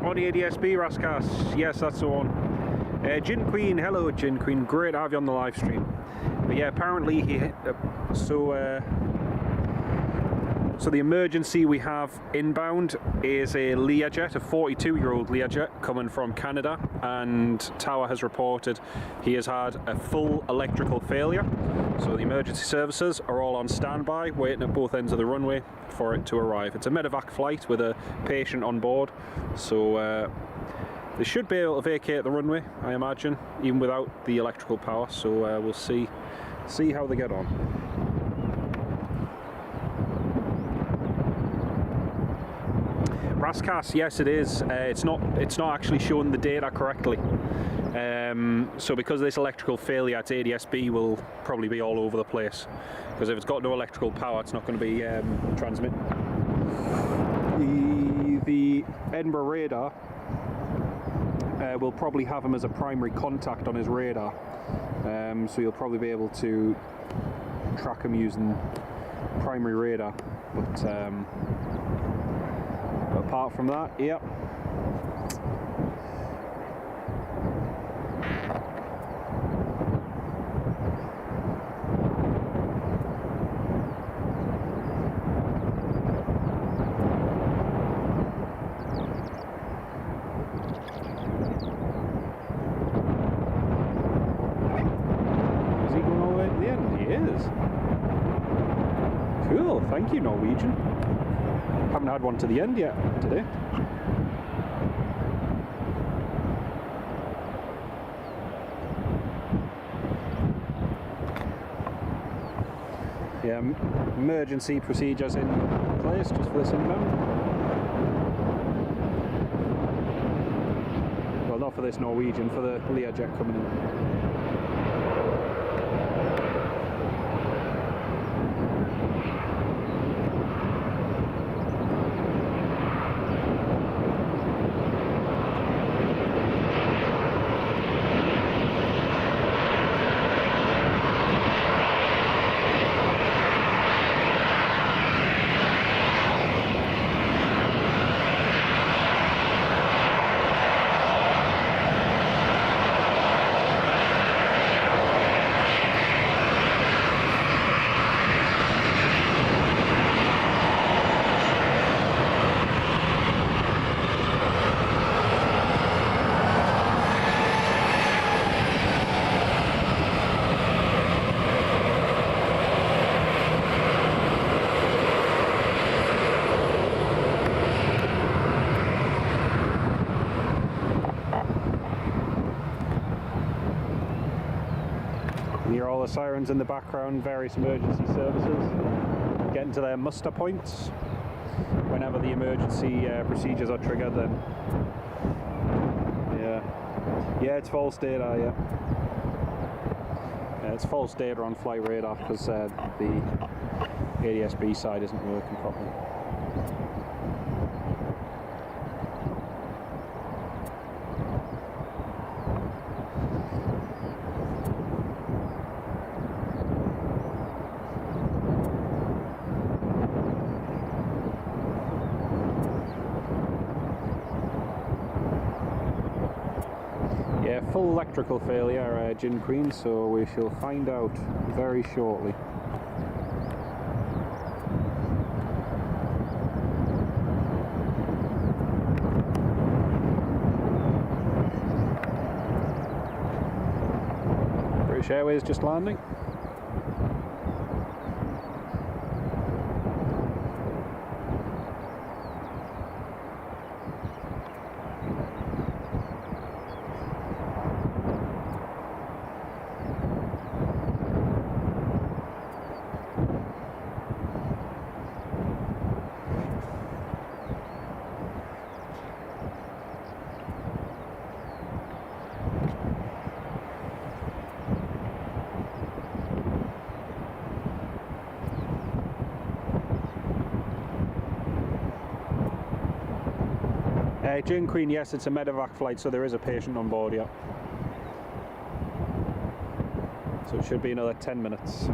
S1: On the ADSB, Raskas. Yes, that's the one. Gin Queen, hello Gin Queen, great to have you on the live stream. But yeah, apparently so the emergency we have inbound is a Learjet, a 42-year-old Learjet coming from Canada, and Tower has reported he has had a full electrical failure. So the emergency services are all on standby, waiting at both ends of the runway for it to arrive. It's a medevac flight with a patient on board, so they should be able to vacate the runway, I imagine, even without the electrical power. So we'll see how they get on. Rascas, yes it is. It's not actually showing the data correctly. So because of this electrical failure, its ADSB will probably be all over the place. Because if it's got no electrical power, it's not going to be transmitting. The Edinburgh radar will probably have him as a primary contact on his radar. So you'll probably be able to track him using primary radar. But apart from that, yeah. Is he going all the way to the end? He is. Cool, thank you, Norwegian. Haven't had one to the end yet today. Yeah, emergency procedures in place just for this inbound. Well, not for this Norwegian, for the Learjet coming in. the sirens in the background, various emergency services getting to their muster points. Whenever the emergency procedures are triggered, then yeah, it's false data. Yeah, it's false data on flight radar because the ADS-B side isn't working properly. Yeah, full electrical failure, Gin Queen, so we shall find out very shortly. British Airways just landing. Gin Queen, yes, it's a medevac flight, so there is a patient on board, yeah. So it should be another 10 minutes.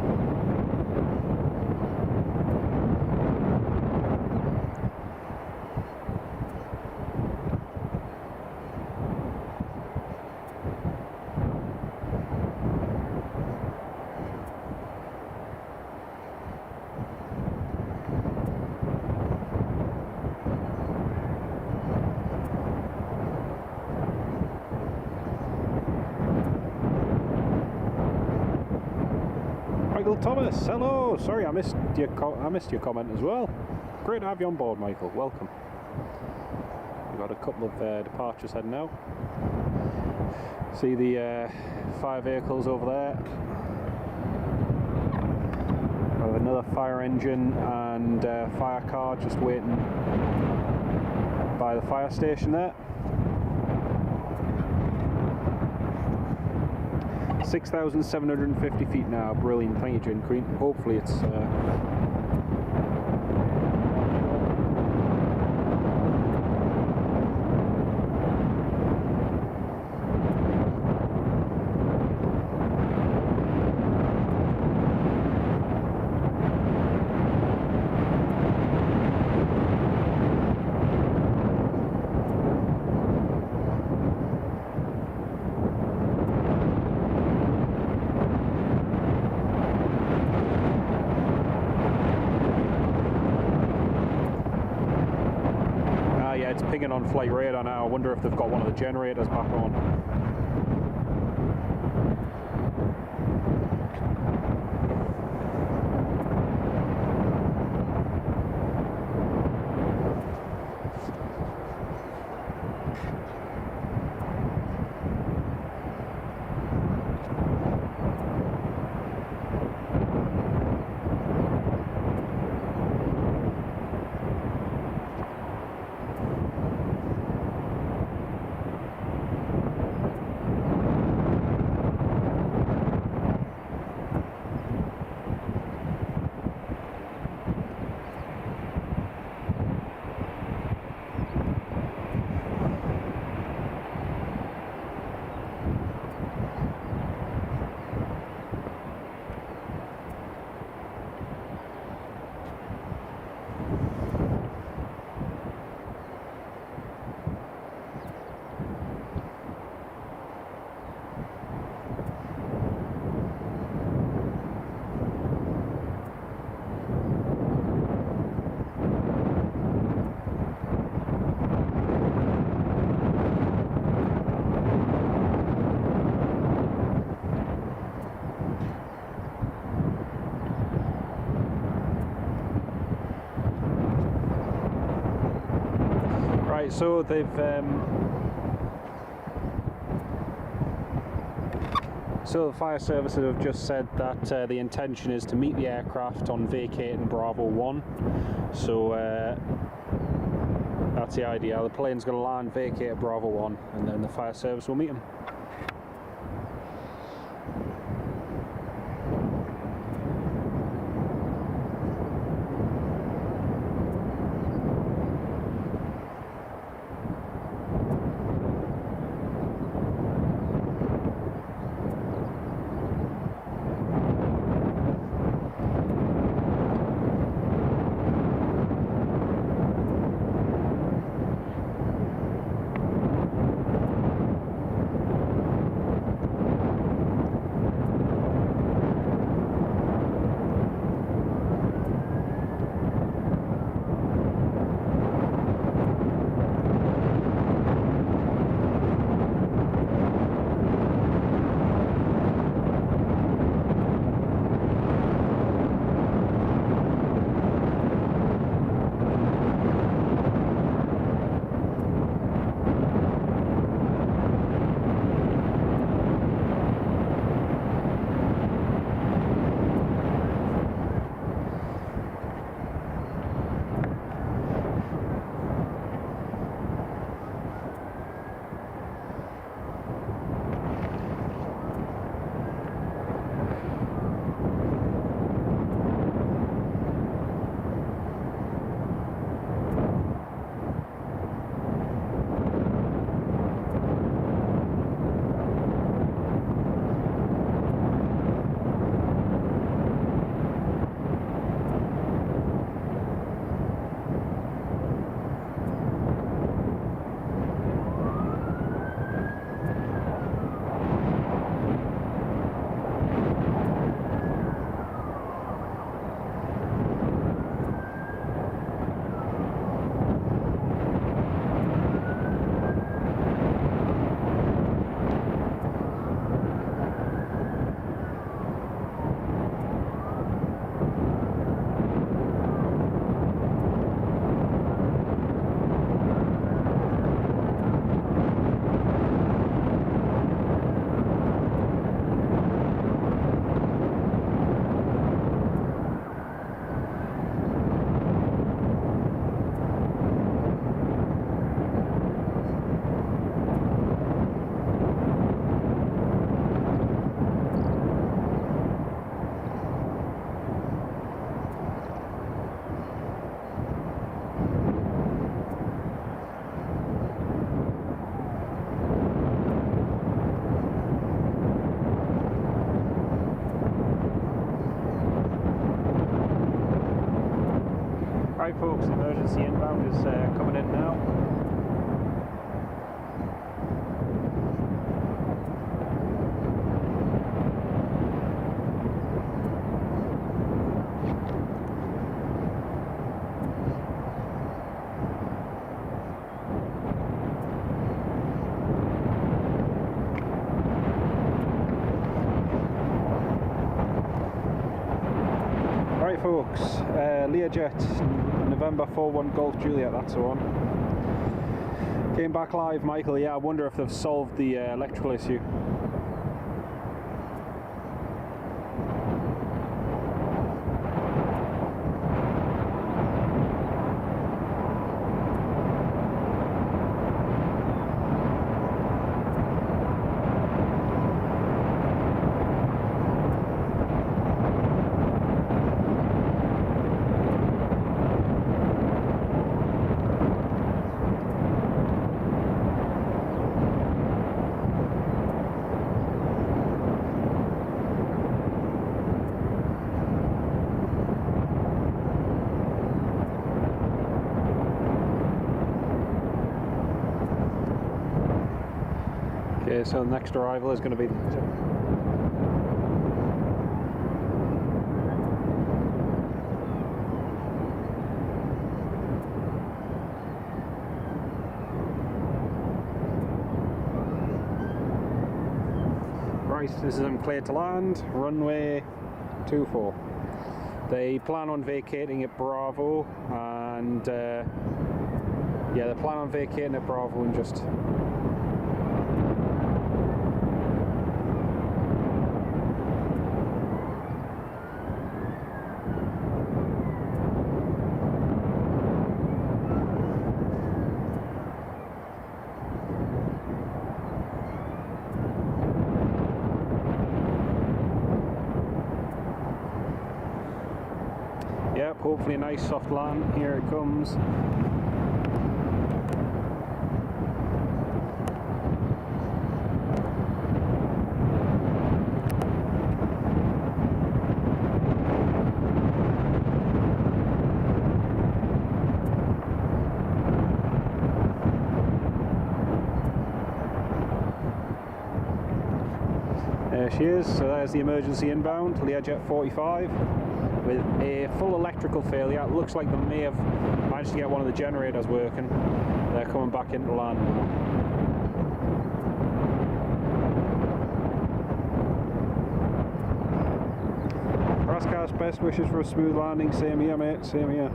S1: Michael Thomas, hello. Sorry, I missed your comment as well. Great to have you on board, Michael. Welcome. We've got a couple of departures heading out. See the fire vehicles over there. Got another fire engine and fire car just waiting by the fire station there. 6,750 feet now. Brilliant. Thank you, Gin Queen. Hopefully it's it's pinging on flight radar now. I wonder if they've got one of the generators back on. Right, so they've So the fire services have just said that the intention is to meet the aircraft on vacating Bravo 1. So that's the idea. The plane's going to land, vacate at Bravo 1, and then the fire service will meet them. Right folks, emergency inbound is coming in now. Right folks, Learjet, November 41 Golf Juliet, that's the one. Came back live, Michael. Yeah, I wonder if they've solved the electrical issue. Okay, so the next arrival is going to be right, this is them cleared to land, runway 24. They plan on vacating at Bravo, and yeah, they plan on vacating at Bravo and just Yep, hopefully a nice soft land. Here it comes. There she is, so there's the emergency inbound, Learjet 45, with a full electrical failure. It looks like they may have managed to get one of the generators working. They're coming back into land now. Rascar's best wishes for a smooth landing. Same here, mate, same here.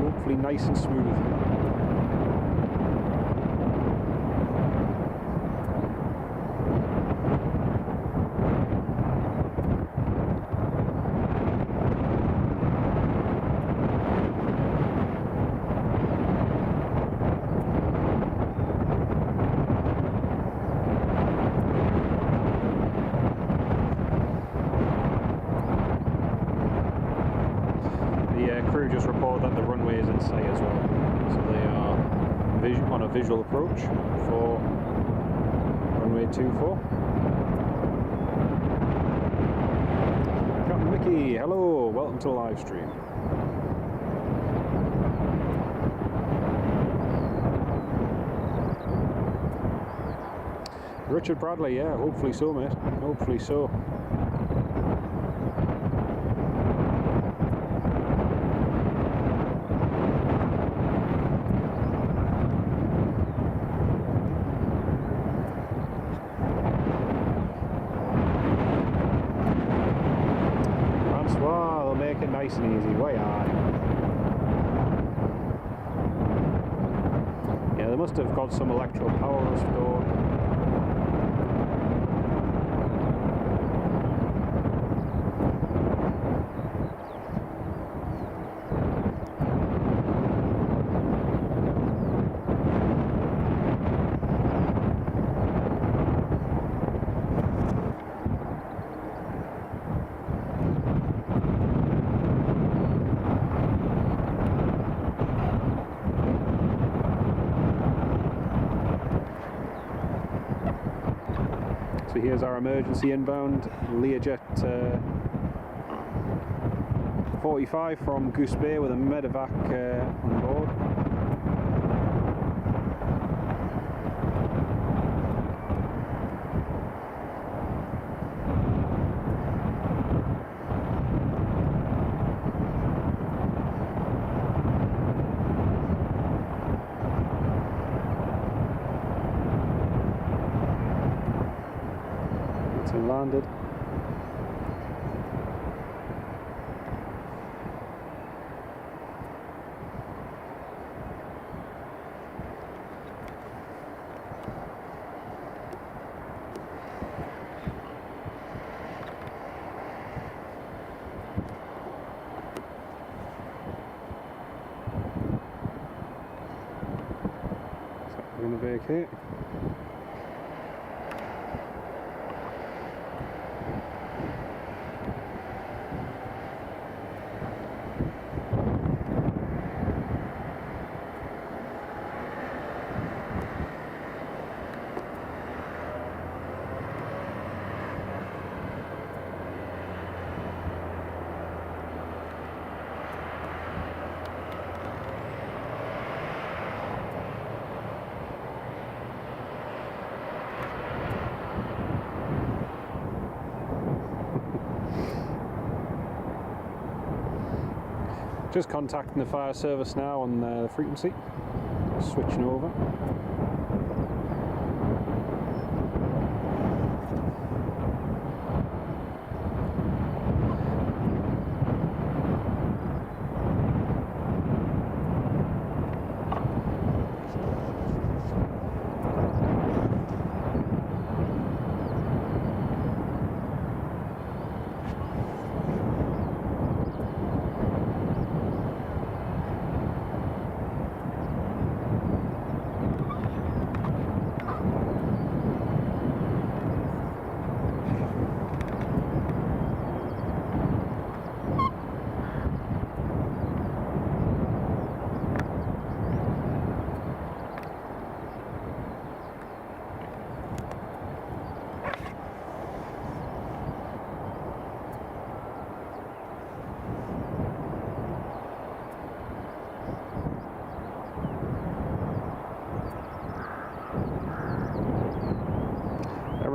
S1: Hopefully nice and smooth. Crew just report that the runway is in sight as well, so they are on a visual approach for runway 24. Captain Mickey, hello, welcome to the live stream. Richard Bradley, yeah, hopefully so, mate, hopefully so. Nice and easy, way high. Yeah, they must have got some electrical power restored. So here's our emergency inbound Learjet 45 from Goose Bay with a medevac on board. And landed. So we're going to vacate. Just contacting the fire service now on the frequency, switching over.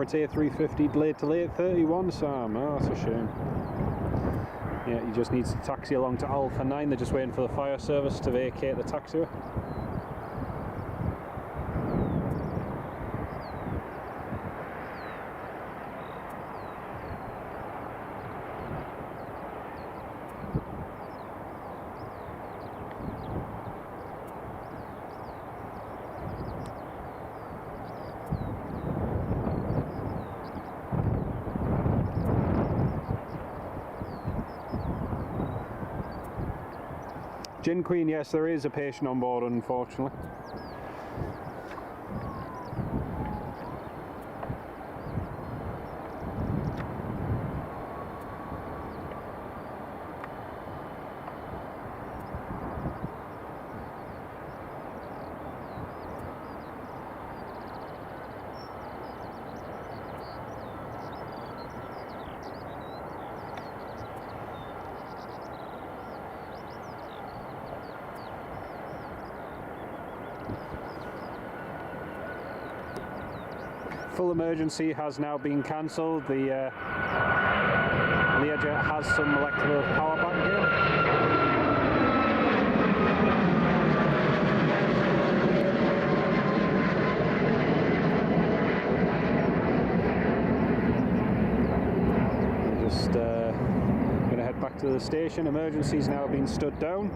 S1: Emirates A350 delayed till 8:31, Sam. Oh, that's a shame. Yeah, he just needs to taxi along to Alpha 9. They're just waiting for the fire service to vacate the taxiway. Gin Queen, yes, there is a patient on board, unfortunately. Full emergency has now been cancelled. The Learjet has some electrical power back here. Just going to head back to the station. Emergency's now been stood down.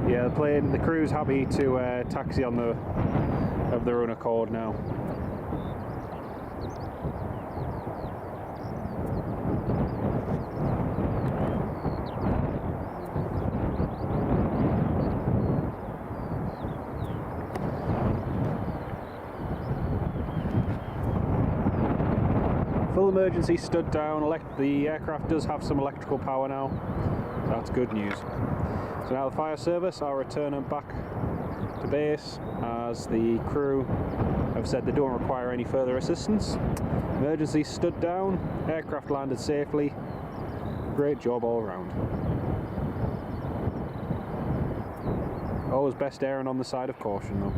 S1: Yeah, the crew's happy to taxi on of their own accord now. Full emergency stood down. The aircraft does have some electrical power now. So that's good news. So now the fire service are returning back to base as the crew have said they don't require any further assistance. Emergency stood down, aircraft landed safely. Great job all around. Always best erring on the side of caution though.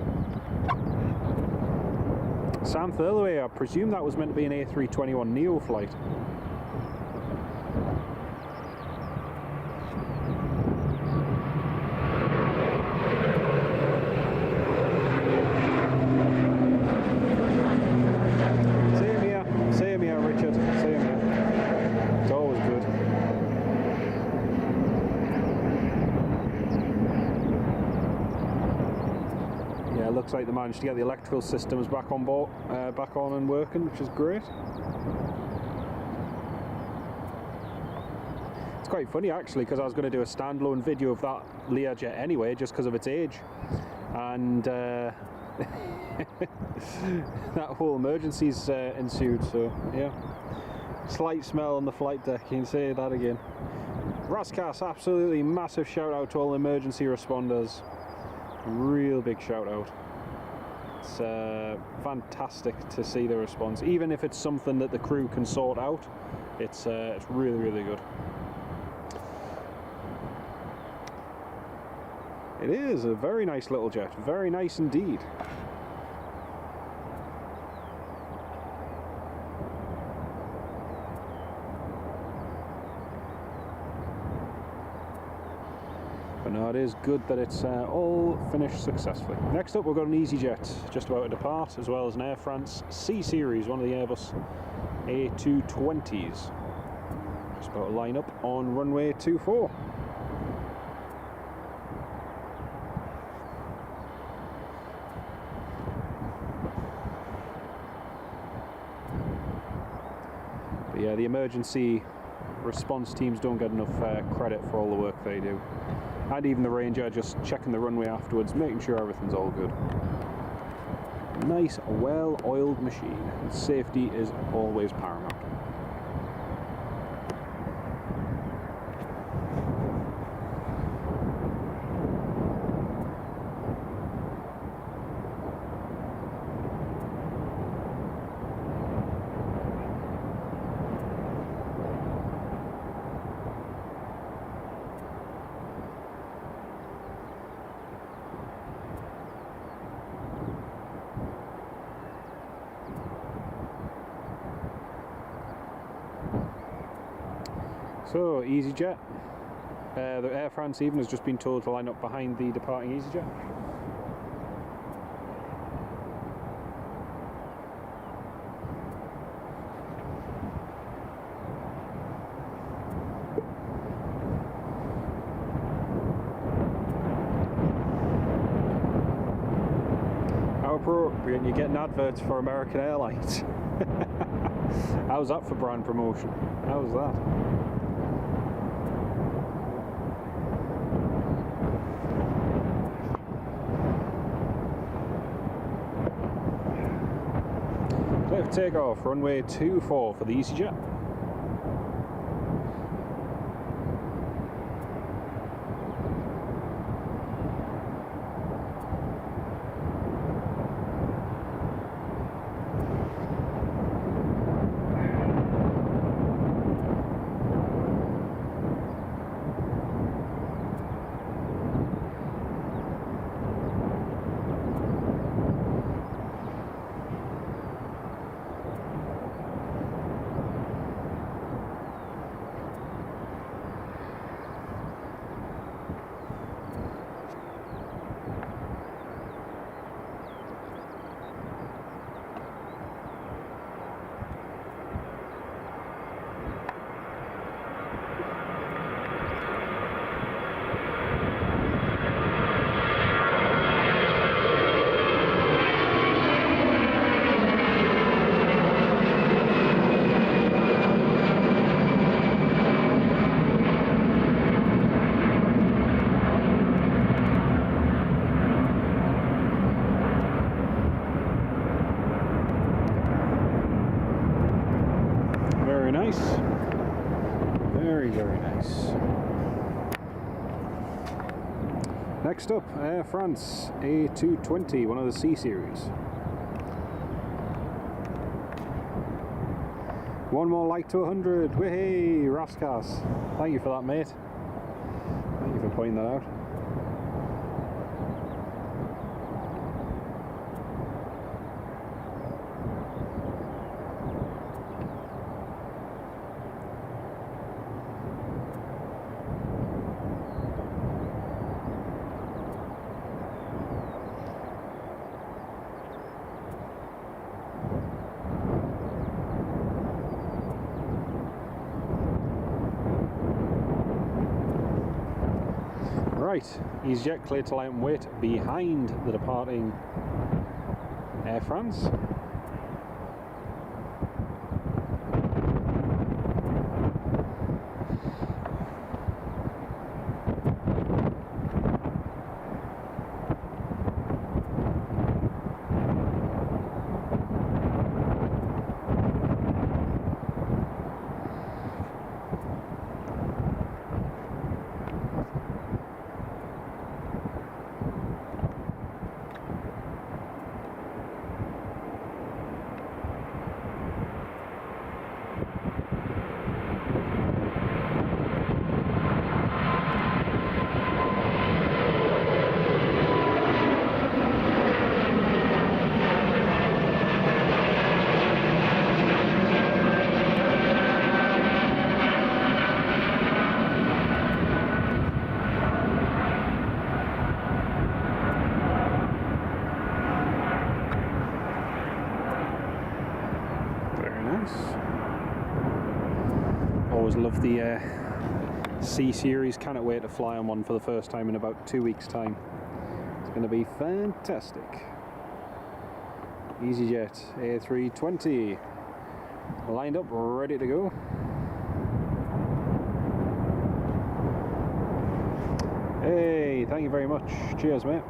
S1: Sam Thurloway, I presume that was meant to be an A321neo flight. Same here, Richard. Same here. It's always good. Yeah, it looks like they managed to get the electrical systems back on board, back on and working, which is great. It's quite funny actually, because I was going to do a standalone video of that Learjet anyway, just because of its age, and that whole emergency's ensued. So yeah, slight smell on the flight deck. You can say that again. Raskas, absolutely massive shout out to all emergency responders. Real big shout out. It's fantastic to see the response, even if it's something that the crew can sort out. It's really, really good. It is a very nice little jet, very nice indeed. But no, it is good that it's all finished successfully. Next up, we've got an EasyJet just about to depart, as well as an Air France C Series, one of the Airbus A220s. Just about to line up on runway 24. But yeah, the emergency response teams don't get enough credit for all the work they do. And even the Ranger, just checking the runway afterwards, making sure everything's all good. Nice, well-oiled machine. And safety is always paramount. So, EasyJet. The Air France even has just been told to line up behind the departing EasyJet. How appropriate, you're getting adverts for American Airlines. How's that for brand promotion? How's that? Clear for takeoff, runway 24 for the EasyJet. Nice. Very, very nice. Next up, Air France A321, one of the C series. One more like to 100. Whey, Raskas. Thank you for that, mate. Thank you for pointing that out. Right, EasyJet cleared to line and wait behind the departing Air France. Always love the C series. Cannot wait to fly on one for the first time in about 2 weeks' time. It's going to be fantastic. EasyJet A320 lined up, ready to go. Hey, thank you very much. Cheers, mate.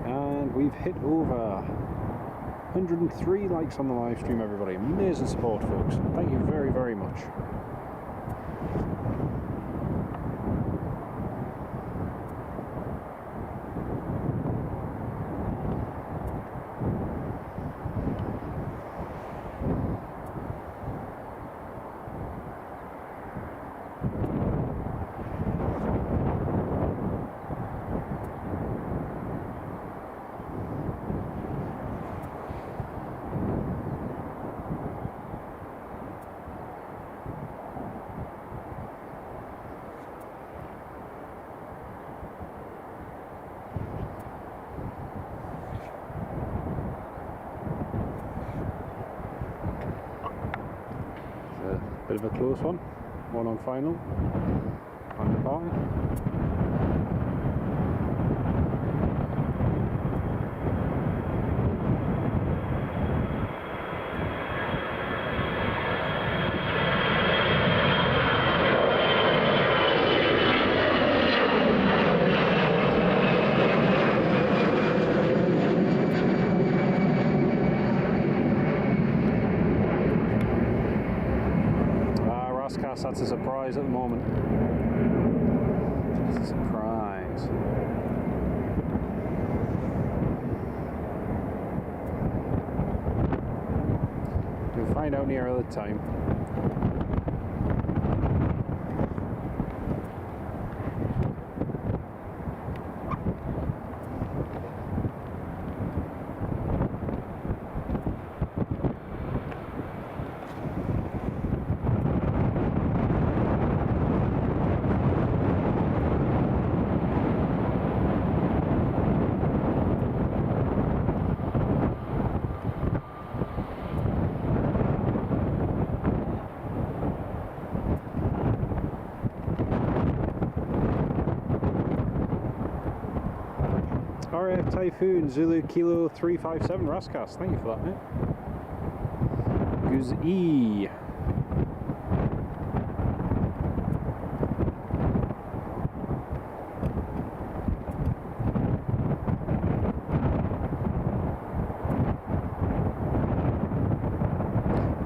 S1: And we've hit over 103 likes on the live stream, everybody. Amazing support, folks. Thank you very, very much. Bit of a close one. One on final. On departing. That's a surprise at the moment. It's a surprise. We'll find out nearer the time. Alright, Typhoon Zulu Kilo 357 Rascas, thank you for that, mate. Goose E.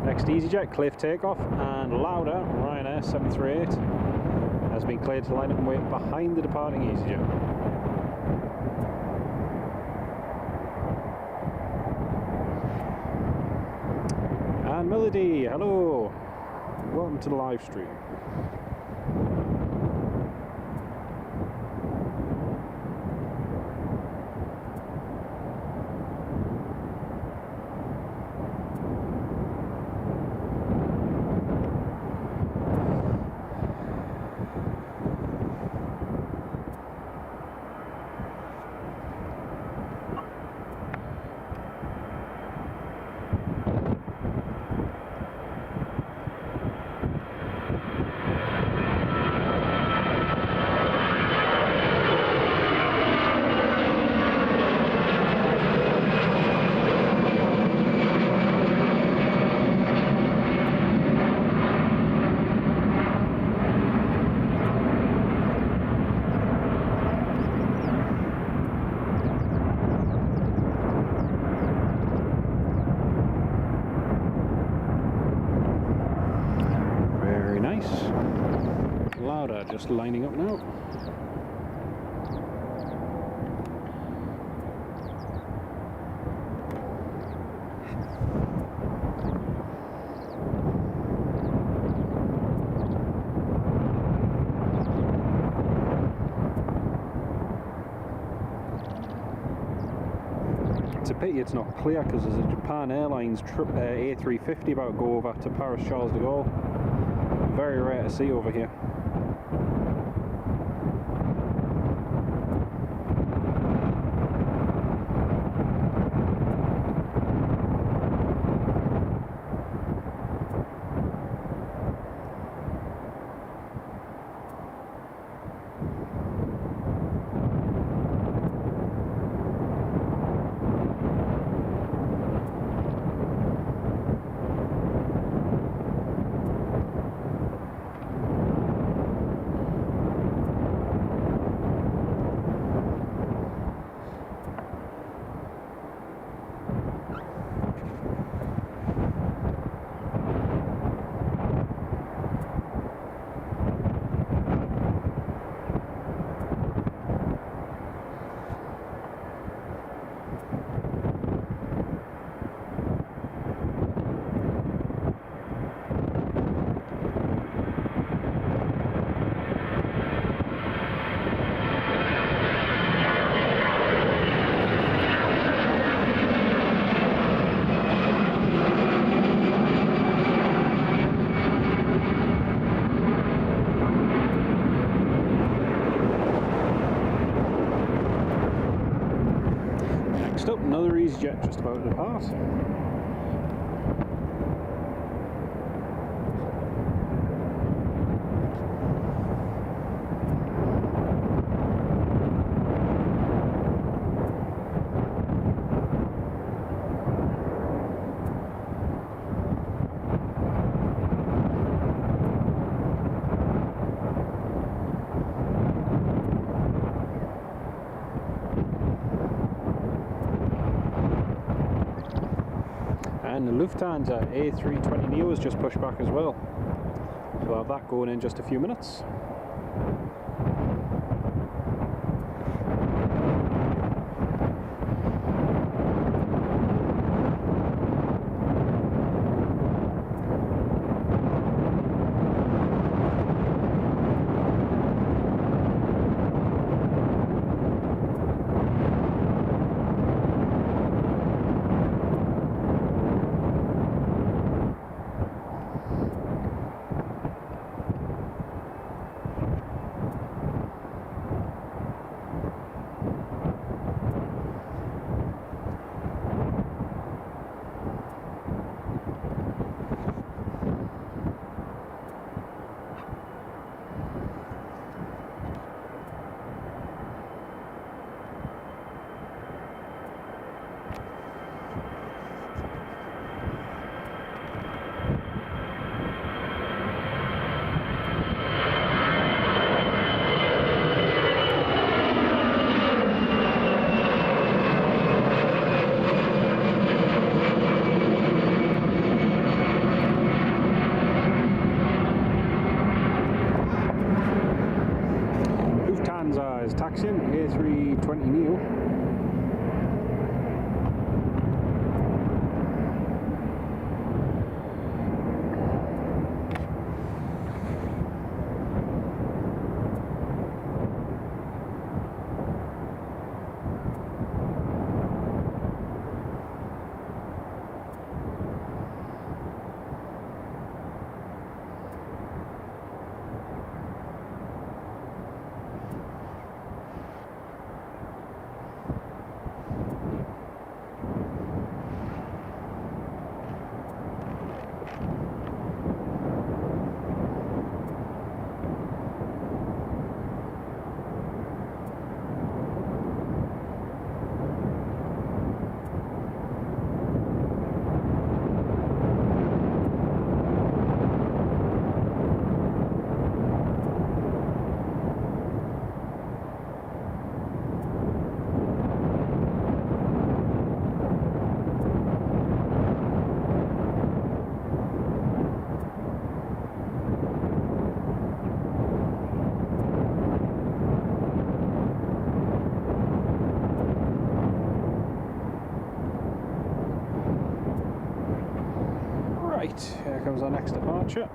S1: Next EasyJet, Cliff takeoff, and louder, Ryanair 738 has been cleared to line up and wait behind the departing EasyJet. And Melody, hello, welcome to the live stream. Lauda just lining up now. It's a pity it's not clear because there's a Japan Airlines A350 about to go over to Paris Charles de Gaulle. Very rare to see over here. Next up, another EasyJet just about to depart. Lufthansa A320neo has just pushed back as well. So we'll have that going in just a few minutes. Lufthansa is taxiing A320neo. Right, here comes our next departure.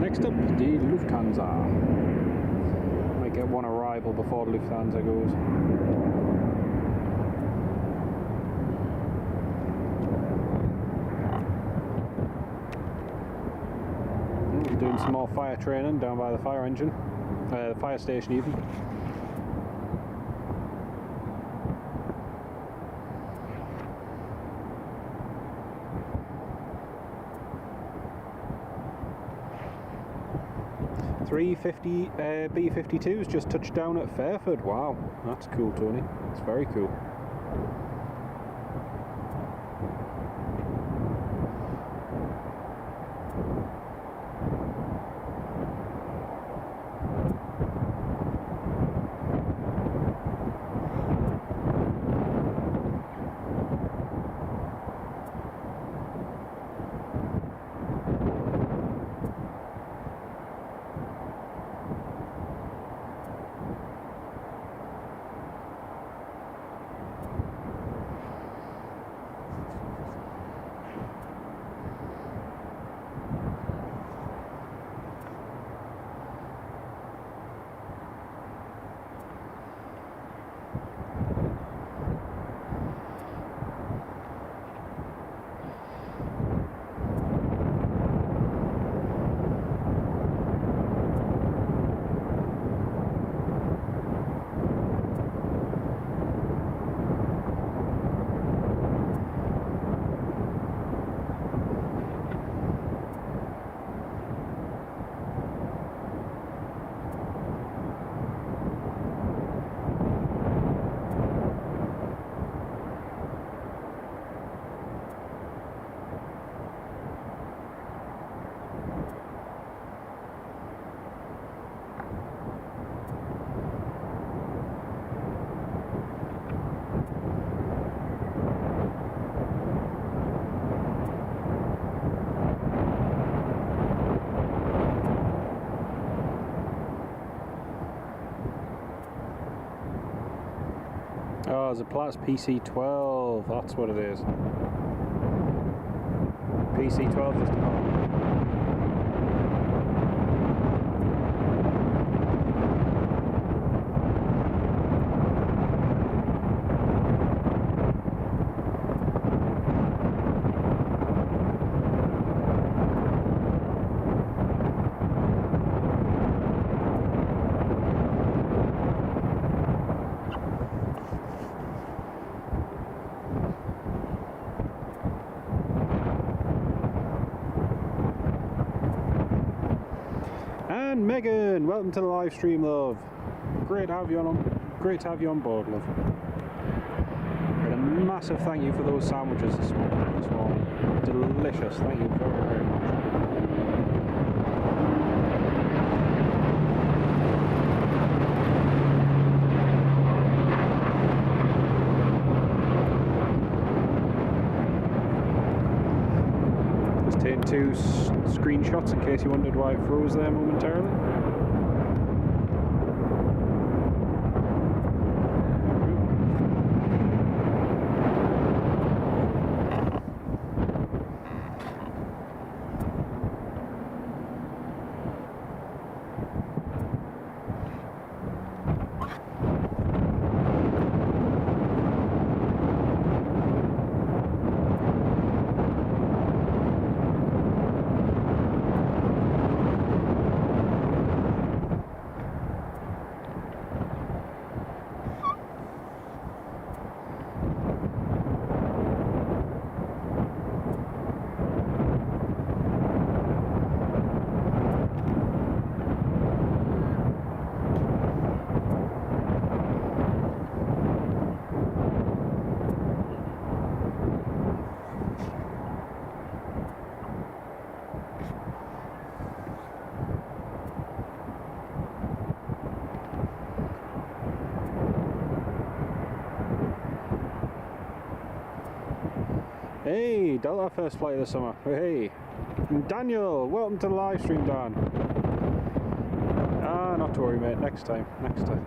S1: Next up, the Lufthansa. Might get one arrival before the Lufthansa goes. Doing some more fire training down by the fire engine, the fire station even. .350 B-52s just touched down at Fairford. Wow, that's cool, Tony. It's very cool. it's a Pilatus PC-12. That's what it is. PC-12 just gone. And Megan, welcome to the live stream, love. Great to have you on board, love. And a massive thank you for those sandwiches this morning. Delicious. Thank you very, very much. Just taking two screenshots in case you wondered why it froze there momentarily. Hey, Delta first flight of the summer. Hey, and Daniel, welcome to the live stream, Dan. Ah, not to worry, mate. Next time. Next time.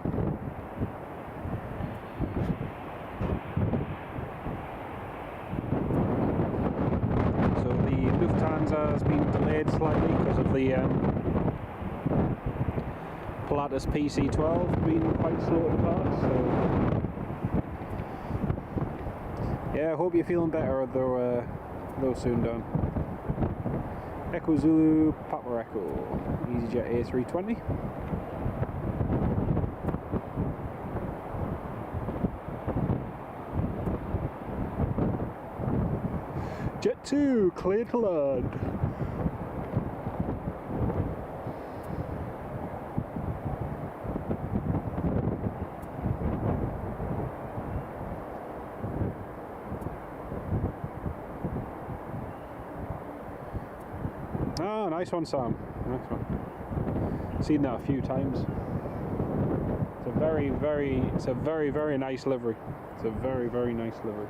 S1: So the Lufthansa has been delayed slightly because of the Pilatus PC-12 being quite slow to depart. So. Yeah, I hope you're feeling better, though soon, Dan. Echo Zulu, Papa Echo, EasyJet A320. Jet 2, clear to land. Oh, nice one, Sam. Nice one. Seen that a few times. It's a very, very nice livery. It's a very, very nice livery.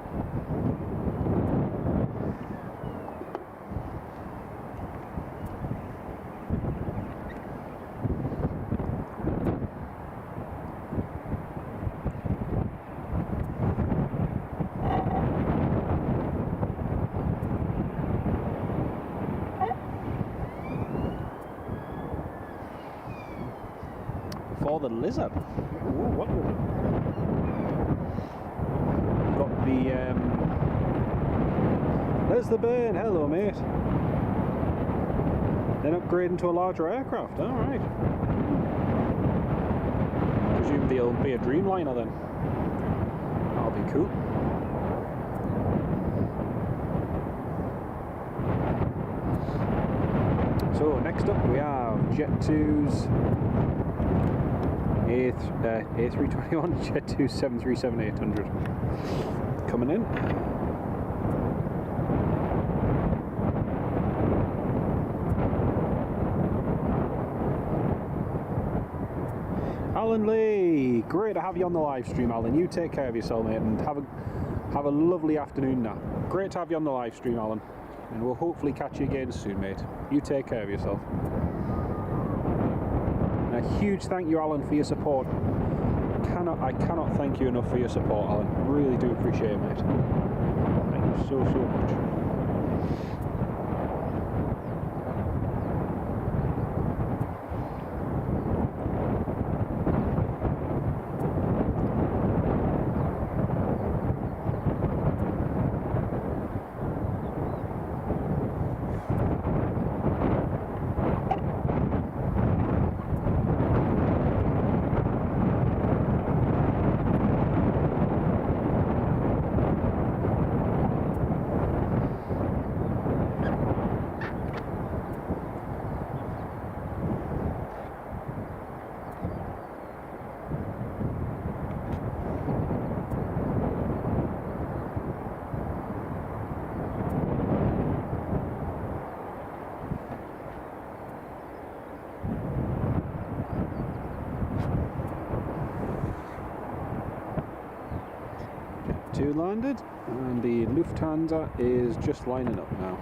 S1: For the lizard. Ooh, what lizard? Got the there's the burn. Hello, mate. Then upgrading to a larger aircraft. All right. Presume they'll be a Dreamliner then. That'll be cool. So next up we have Jet 2's A321 Jet 2 737-800 coming in. Alan Lee, great to have you on the live stream, Alan. You take care of yourself, mate, and have a lovely afternoon now. Great to have you on the live stream, Alan, and we'll hopefully catch you again soon, mate. You take care of yourself. And a huge thank you, Alan, for your support. cannot thank you enough for your support, Alan. Really do appreciate it, mate. Thank you so much. Two landed, and the Lufthansa is just lining up now.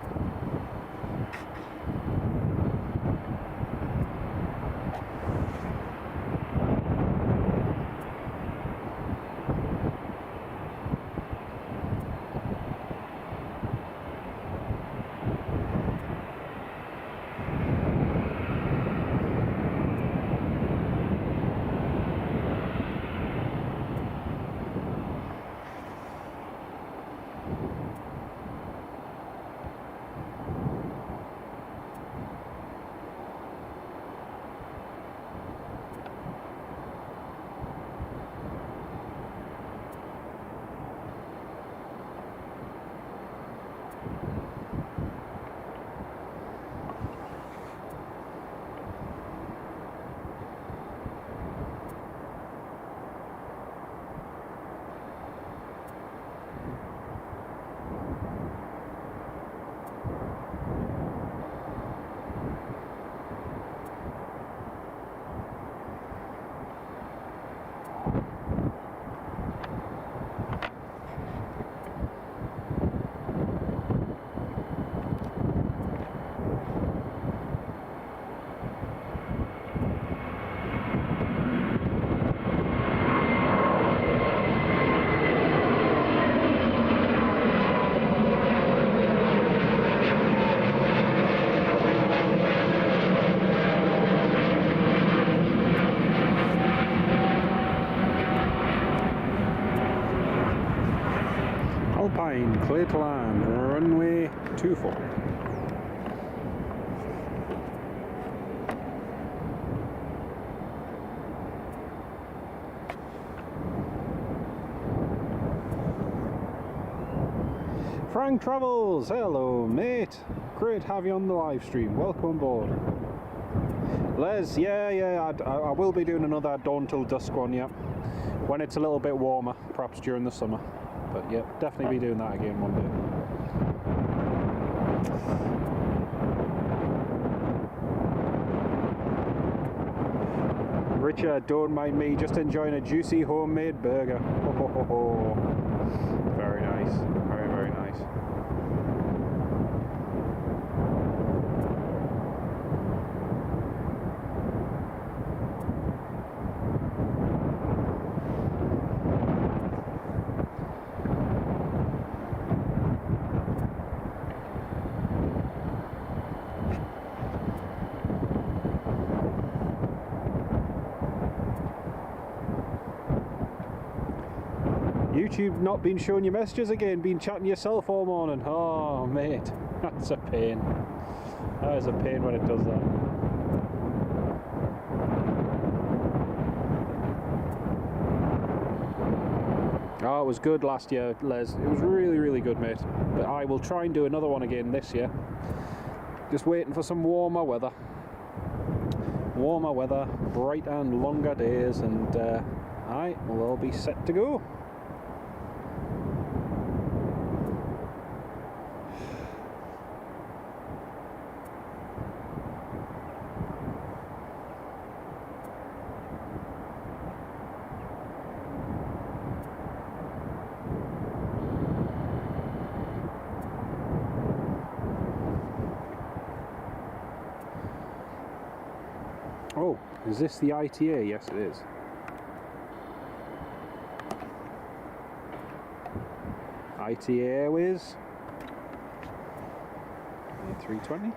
S1: Alpine, clear to land, runway 24. Frank Travels, hello mate, great to have you on the live stream, welcome on board. Les, yeah, I will be doing another Dawn Till Dusk one, yeah, when it's a little bit warmer, perhaps during the summer. But yeah, definitely be doing that again one day. Richard, don't mind me, just enjoying a juicy homemade burger. Ho, ho, ho, ho. Very nice, very, very nice. YouTube not been showing you messages again, been chatting yourself all morning. Oh mate, that's a pain. That is a pain when it does that. Oh, it was good last year, Les. It was really, really good, mate. But I will try and do another one again this year. Just waiting for some warmer weather. Warmer weather, bright and longer days, and aye, we'll all be set to go. Oh, is this the ITA? Yes, it is. IT Airways A320.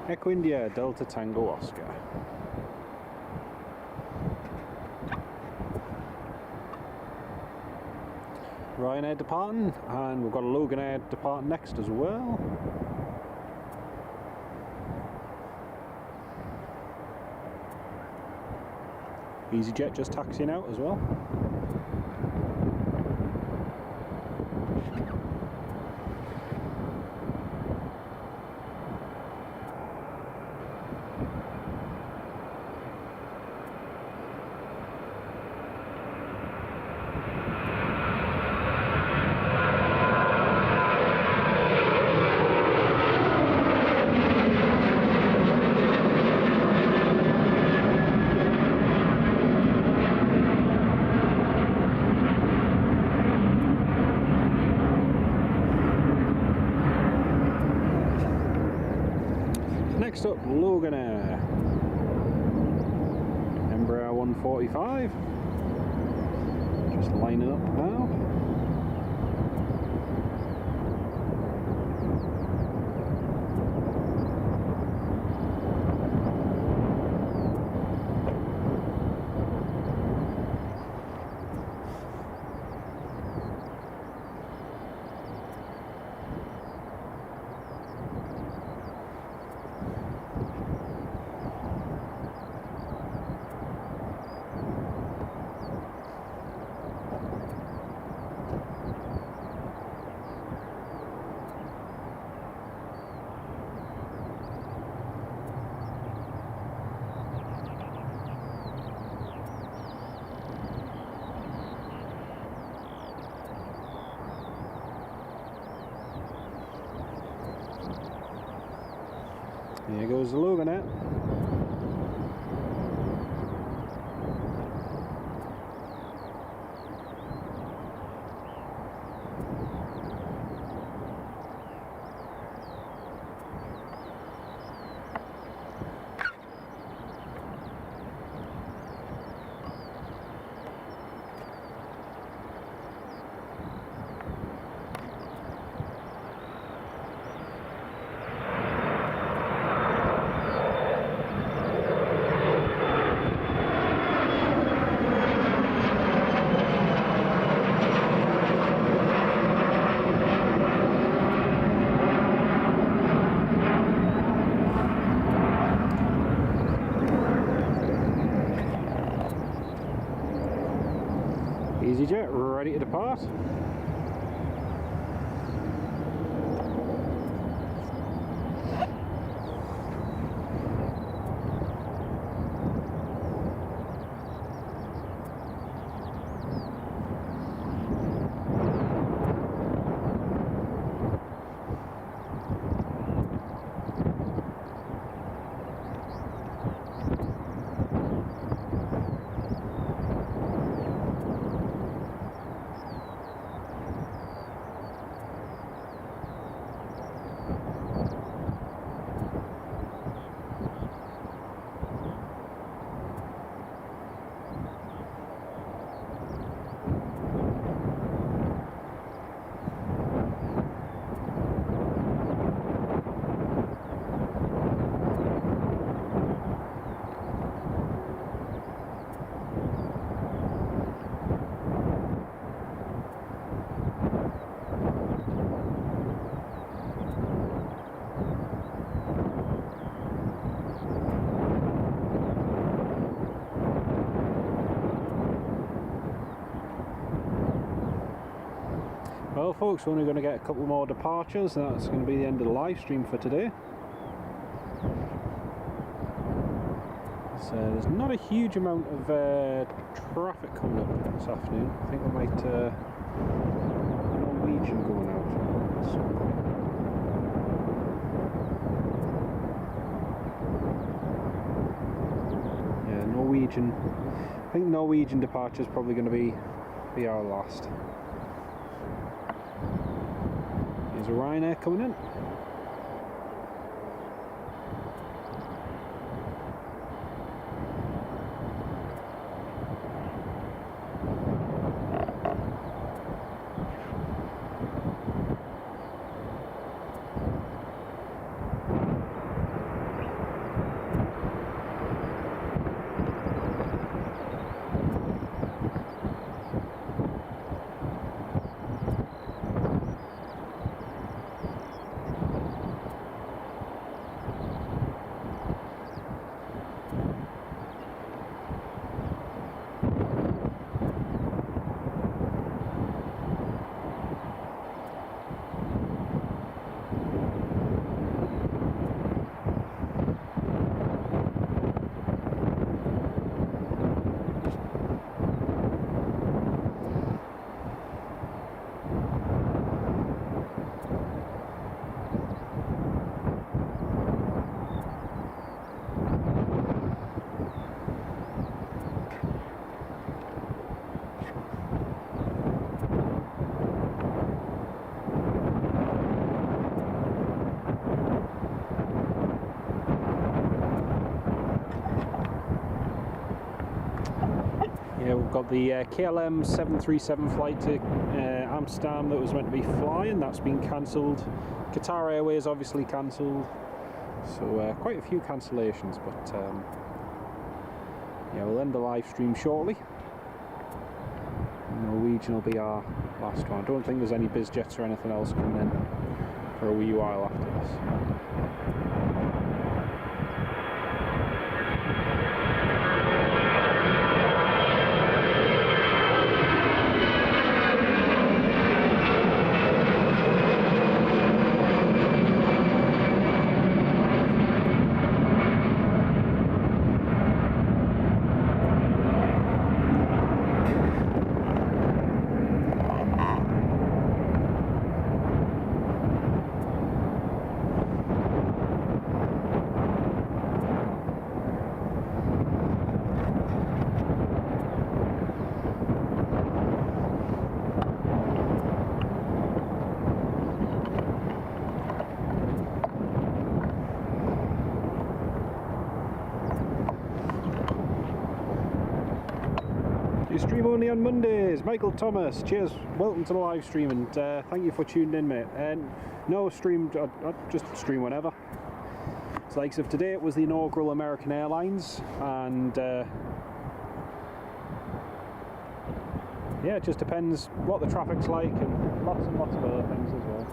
S1: Echo India Delta Tango Oscar. Ryanair departing, and we've got a Loganair departing next as well. EasyJet just taxiing out as well. Next up, Loganair Embraer 145, just lining up now. Here goes the Loganair. EasyJet ready to depart. Well folks, we're only going to get a couple more departures and that's going to be the end of the live stream for today. So there's not a huge amount of traffic coming up this afternoon. I think we might Norwegian going out at some point. Yeah, Norwegian. I think Norwegian departure is probably going to be our last. There's a Ryanair coming in. Yeah, we've got the KLM 737 flight to Amsterdam that was meant to be flying. That's been cancelled. Qatar Airways obviously cancelled. So quite a few cancellations, but yeah, we'll end the live stream shortly. Norwegian will be our last one. I don't think there's any BizJets or anything else coming in for a wee while after this. You stream only on Mondays. Michael Thomas, cheers, welcome to the live stream, and thank you for tuning in, mate. No, streamed, I just stream whenever. It's like, so today it was the inaugural American Airlines, and yeah, it just depends what the traffic's like, and lots of other things as well.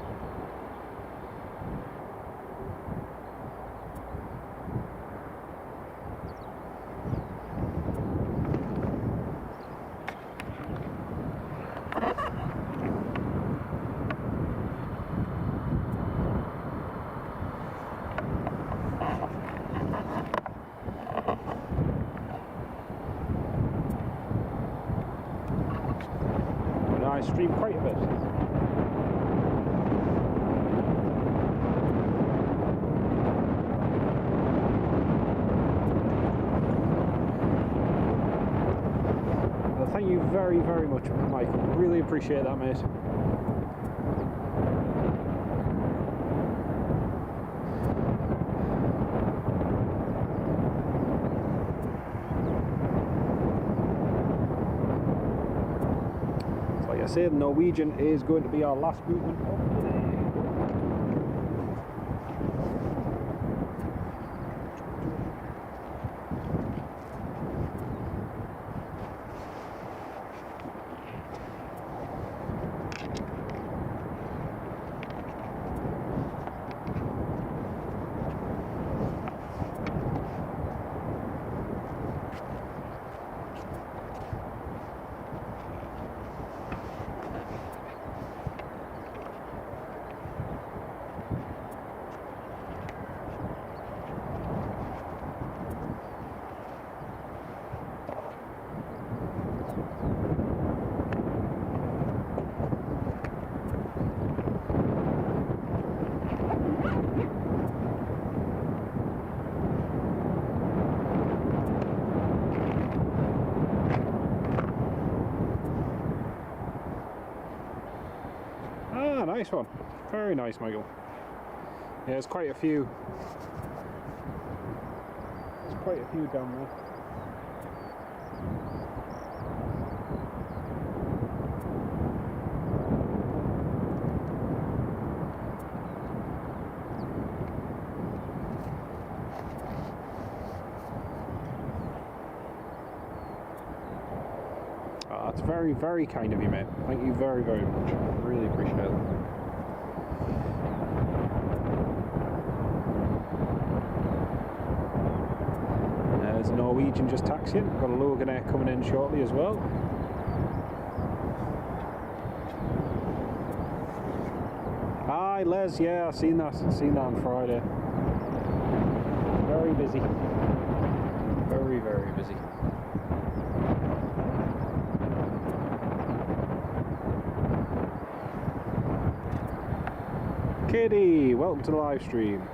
S1: I stream quite a bit. Well, thank you very, very much, Michael. Really appreciate that, mate. Like I said, Norwegian is going to be our last movement of the day. nice one. Very nice, Michael. Yeah, there's quite a few. There's quite a few down there. That's very, very kind of you, mate. Thank you very, very much. Really appreciate it. There's a Norwegian just taxiing. Got a Logan Air coming in shortly as well. Hi, Les. Yeah, I've seen that. On Friday. Very busy. Very, very busy. Katie, welcome to the live stream.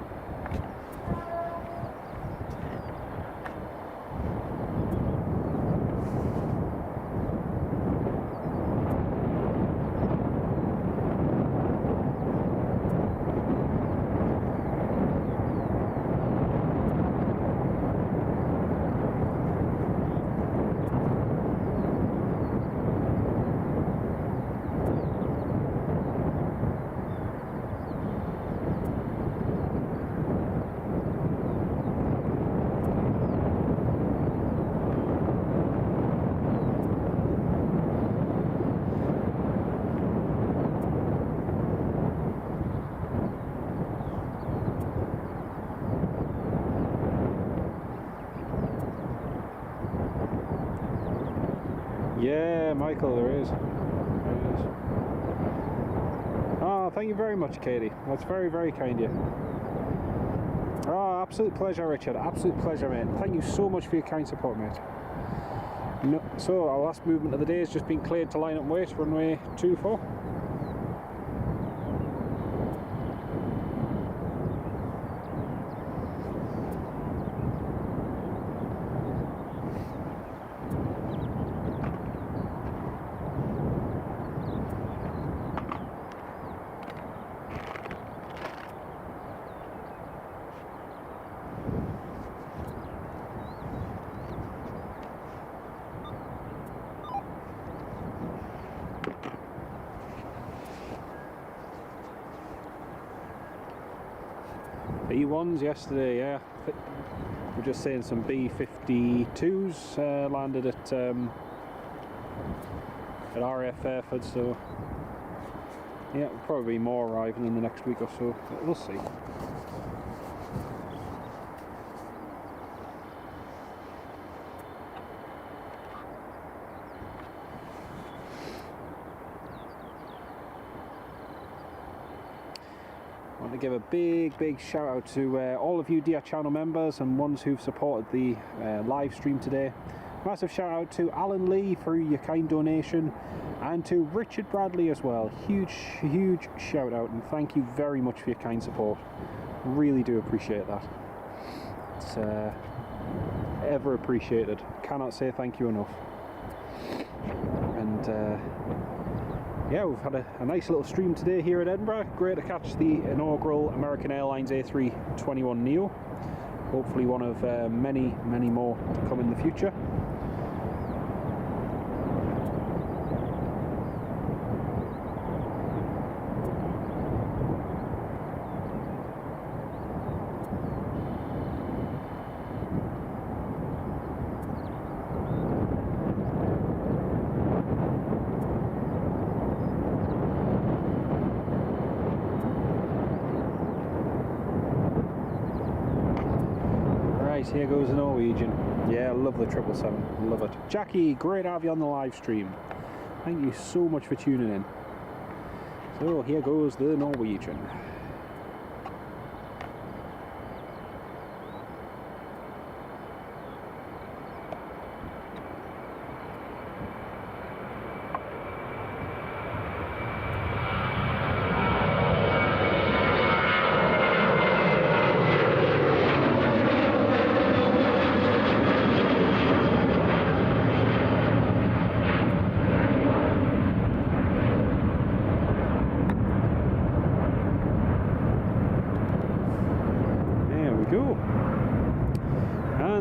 S1: Yeah, Michael, there is. Oh, thank you very much, Katie. That's very, very kind of you. Oh, absolute pleasure, Richard. Absolute pleasure, mate. Thank you so much for your kind support, mate. No, so, our last movement of the day has just been cleared to line up and wait, runway 24. B1s yesterday, yeah. We're just saying some B52s landed at RAF Fairford, so yeah, probably more arriving in the next week or so. We'll see. I want to give a big shout out to all of you dear channel members and ones who've supported the live stream today. Massive shout out to Alan Lee for your kind donation, and to Richard Bradley as well. Huge shout out, and thank you very much for your kind support. Really do appreciate that. It's ever appreciated. Cannot say thank you enough. And yeah, we've had a nice little stream today here at Edinburgh. Great to catch the inaugural American Airlines A321neo. Hopefully one of many more to come in the future. Here goes the Norwegian. Yeah, I love the 777. Love it. Jackie, great to have you on the live stream. Thank you so much for tuning in. So here goes the Norwegian.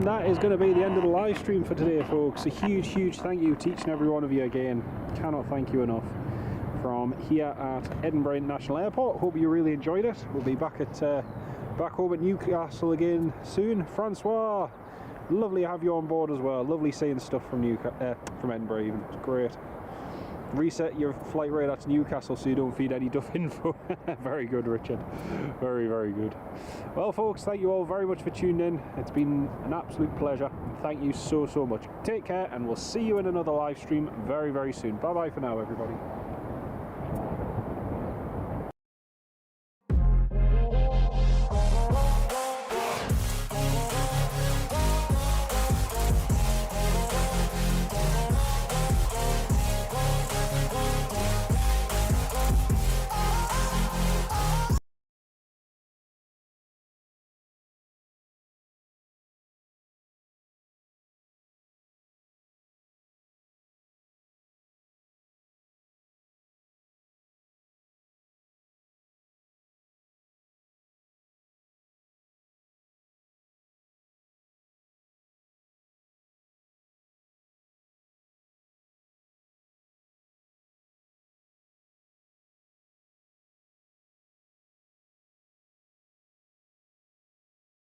S1: And that is going to be the end of the live stream for today, folks. A huge thank you to each and every one of you again. Cannot thank you enough. From here at Edinburgh International Airport. Hope you really enjoyed it. We'll be back home at Newcastle again soon. Francois, lovely to have you on board as well. Lovely seeing stuff from Edinburgh even. It's great. Reset your flight radar to Newcastle so you don't feed any duff info. Very good, Richard. Very good. Well, folks, thank you all very much for tuning in. It's been an absolute pleasure. Thank you so much. Take care, and we'll see you in another live stream very soon. Bye bye for now, everybody.